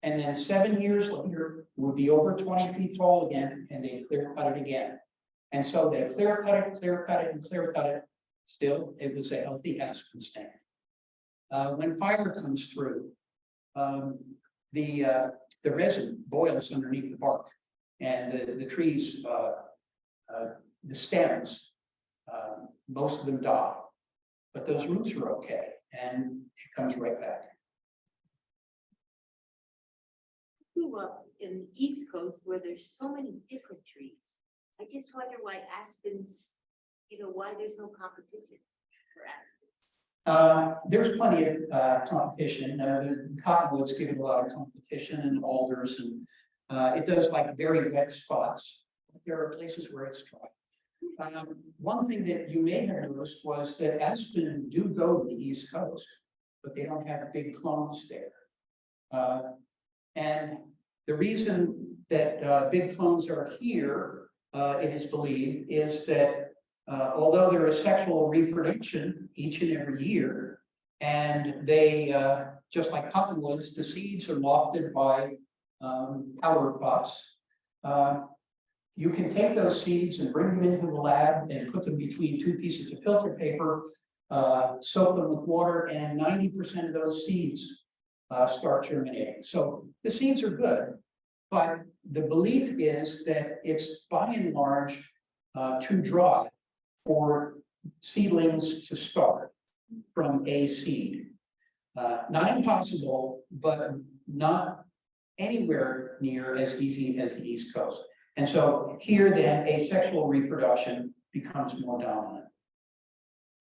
C: and then 7 years later it would be over 20 feet tall again, and they clear cut it again. And so they clear cut it, and clear cut it. Still, it was a healthy aspen stand. When fire comes through, the resin boils underneath the bark, and the trees, the stems, most of them die, but those roots are okay, and it comes right back.
D: Grew up in the East Coast where there's so many different trees. I just wonder why aspens, why there's no competition for aspens.
C: There's plenty of competition. The cottonwoods give it a lot of competition, and alders, and it does like very wet spots. There are places where it's dry. One thing that you may have noticed was that aspen do go to the East Coast, but they don't have big clones there. And the reason that big clones are here, it is believed, is that although there is sexual reproduction each and every year, and they, just like cottonwoods, the seeds are lofted by powder puffs. You can take those seeds and bring them into the lab and put them between two pieces of filter paper, soak them with water, and 90% of those seeds start germinating. So the seeds are good, but the belief is that it's by and large too dry for seedlings to start from a seed. Not impossible, but not anywhere near as easy as the East Coast. And so here then asexual reproduction becomes more dominant.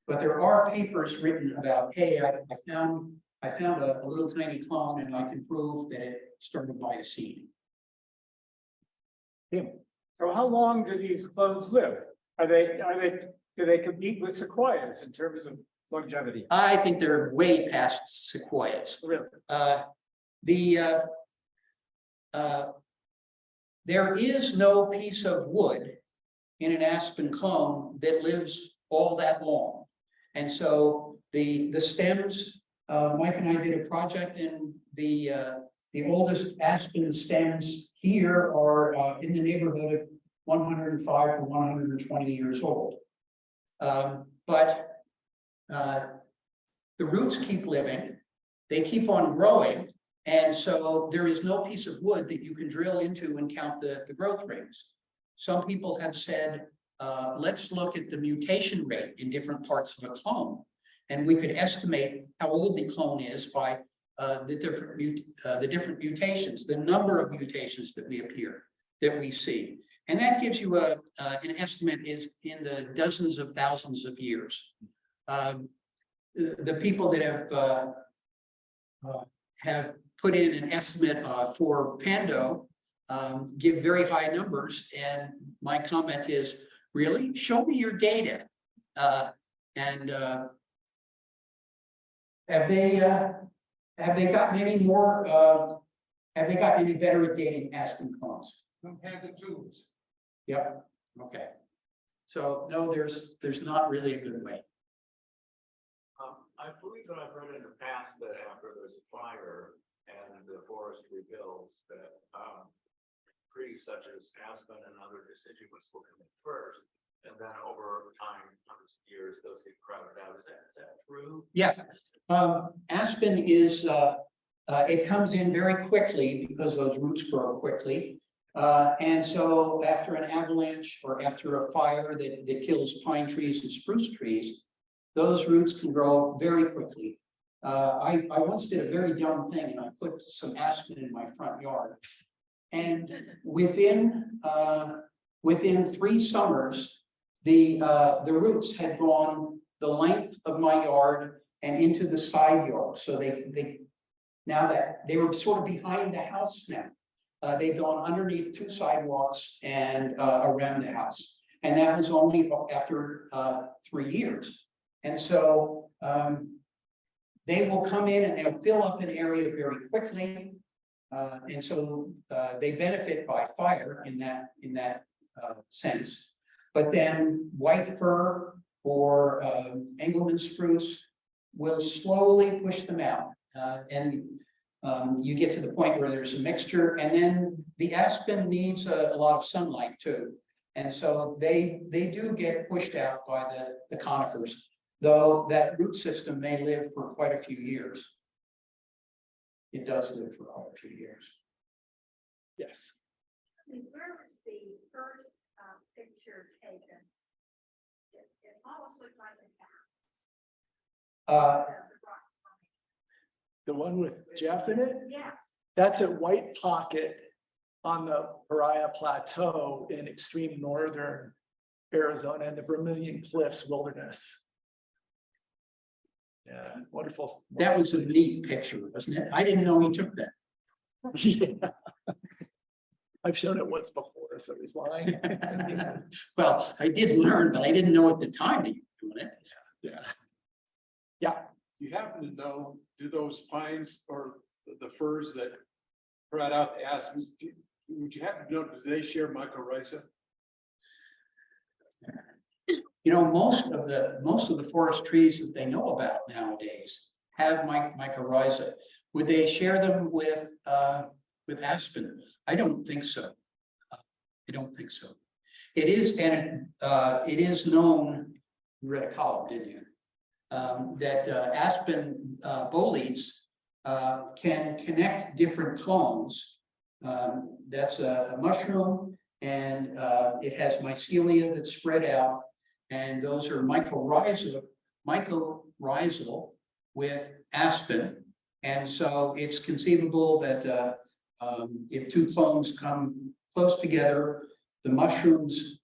C: But there are papers written about, hey, I found a little tiny clone and I can prove that it started by a seed.
A: So how long do these clones live? Do they compete with sequoias in terms of longevity?
C: I think they're way past sequoias.
A: Really?
C: There is no piece of wood in an aspen clone that lives all that long. And so the stems, Mike and I did a project, and the oldest aspen stems here are in the neighborhood of 105 to 120 years old. But the roots keep living, they keep on growing. And so there is no piece of wood that you can drill into and count the growth rates. Some people have said, let's look at the mutation rate in different parts of a clone. And we could estimate how old the clone is by the different mutations, the number of mutations that we see. And that gives you an estimate is in the dozens of thousands of years. The people that have put in an estimate for Pando give very high numbers, and my comment is, really, show me your data. Have they gotten any more? Have they gotten any better at dating aspen clones?
I: Don't have the tools.
C: Yep. Okay. So no, there's not really a good way.
F: I believe that I've read in the past that after there's a fire and the forest rebuilds, that trees such as aspen and other deciduous will come in first, and then over time, hundreds of years, those get crowded out. Is that true?
C: Yeah. Aspen is it comes in very quickly because those roots grow quickly. And so after an avalanche or after a fire that kills pine trees and spruce trees, those roots can grow very quickly. I once did a very dumb thing, and I put some aspen in my front yard. And within 3 summers, the roots had gone the length of my yard and into the side yard. So now that they were sort of behind the house now. They'd gone underneath 2 sidewalks and around the house. And that was only after 3 years. And so they will come in and they'll fill up an area very quickly. And so they benefit by fire in that sense. But then white fir or Engelmann spruce will slowly push them out. You get to the point where there's a mixture, and then the aspen needs a lot of sunlight too. And so they do get pushed out by the conifers, though that root system may live for quite a few years. It does live for quite a few years.
B: Yes.
K: Where was the first picture taken? It almost looked like a house.
B: The one with Jeff in it?
K: Yes.
B: That's at White Pocket on the Paria Plateau in extreme northern Arizona in the Vermilion Cliffs Wilderness. Yeah, wonderful.
C: That was a neat picture, wasn't it? I didn't know he took that.
B: Yeah. I've shown it once before, so he's lying.
C: Well, I did learn, but I didn't know at the time that you were doing it.
B: Yeah. Yeah.
E: You happen to know, do those pines or the firs that brought out the aspens. Would you happen to know, do they share mycorrhiza?
C: You know, most of the forest trees that they know about nowadays have mycorrhiza. Would they share them with aspen? I don't think so. I don't think so. It is, and it is known, you read a column, didn't you? That aspen boletes can connect different clones. That's a mushroom, and it has mycelia that's spread out, and those are mycorrhizal with aspen. And so it's conceivable that if two clones come close together, the mushrooms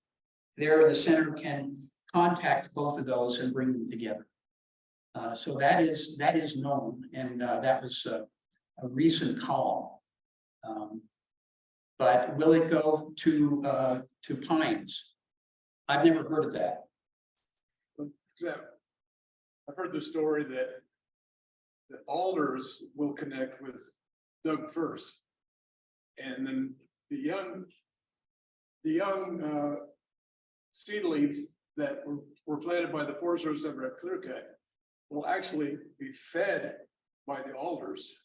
C: there in the center can contact both of those and bring them together. So that is known, and that was a recent column. But will it go to pines? I've never heard of that.
E: I've heard the story that alders will connect with Doug firs, and then the young seedlings that were planted by the Forest Service over at Clearcut will actually be fed by the alders.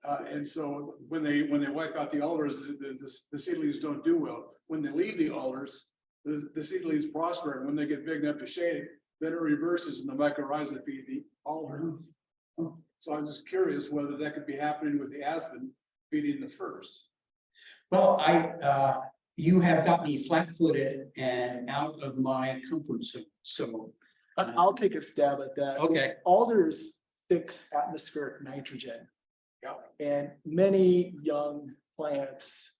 E: And so when they wipe out the alders, the seedlings don't do well. When they leave the alders, the seedlings prosper, and when they get big enough to shade, then it reverses and the mycorrhiza feed the alder. So I'm just curious whether that could be happening with the aspen feeding the firs.
C: Well, you have got me flat-footed and out of my comfort zone, so.
B: I'll take a stab at that.
C: Okay.
B: Alders fix atmospheric nitrogen.
E: Yeah.
B: And many young plants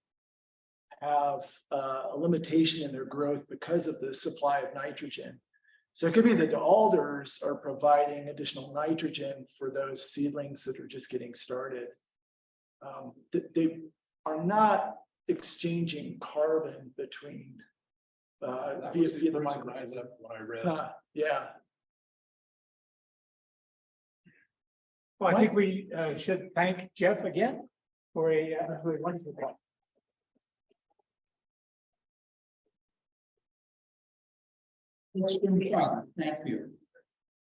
B: have a limitation in their growth because of the supply of nitrogen. So it could be that the alders are providing additional nitrogen for those seedlings that are just getting started. They are not exchanging carbon between
E: That
B: via
E: was the
B: the
E: reason
B: mycorrhiza.
E: when I read.
B: Yeah.
A: Well, I think we should thank Jeff again for a wonderful talk.
C: It's been fun. Thank you.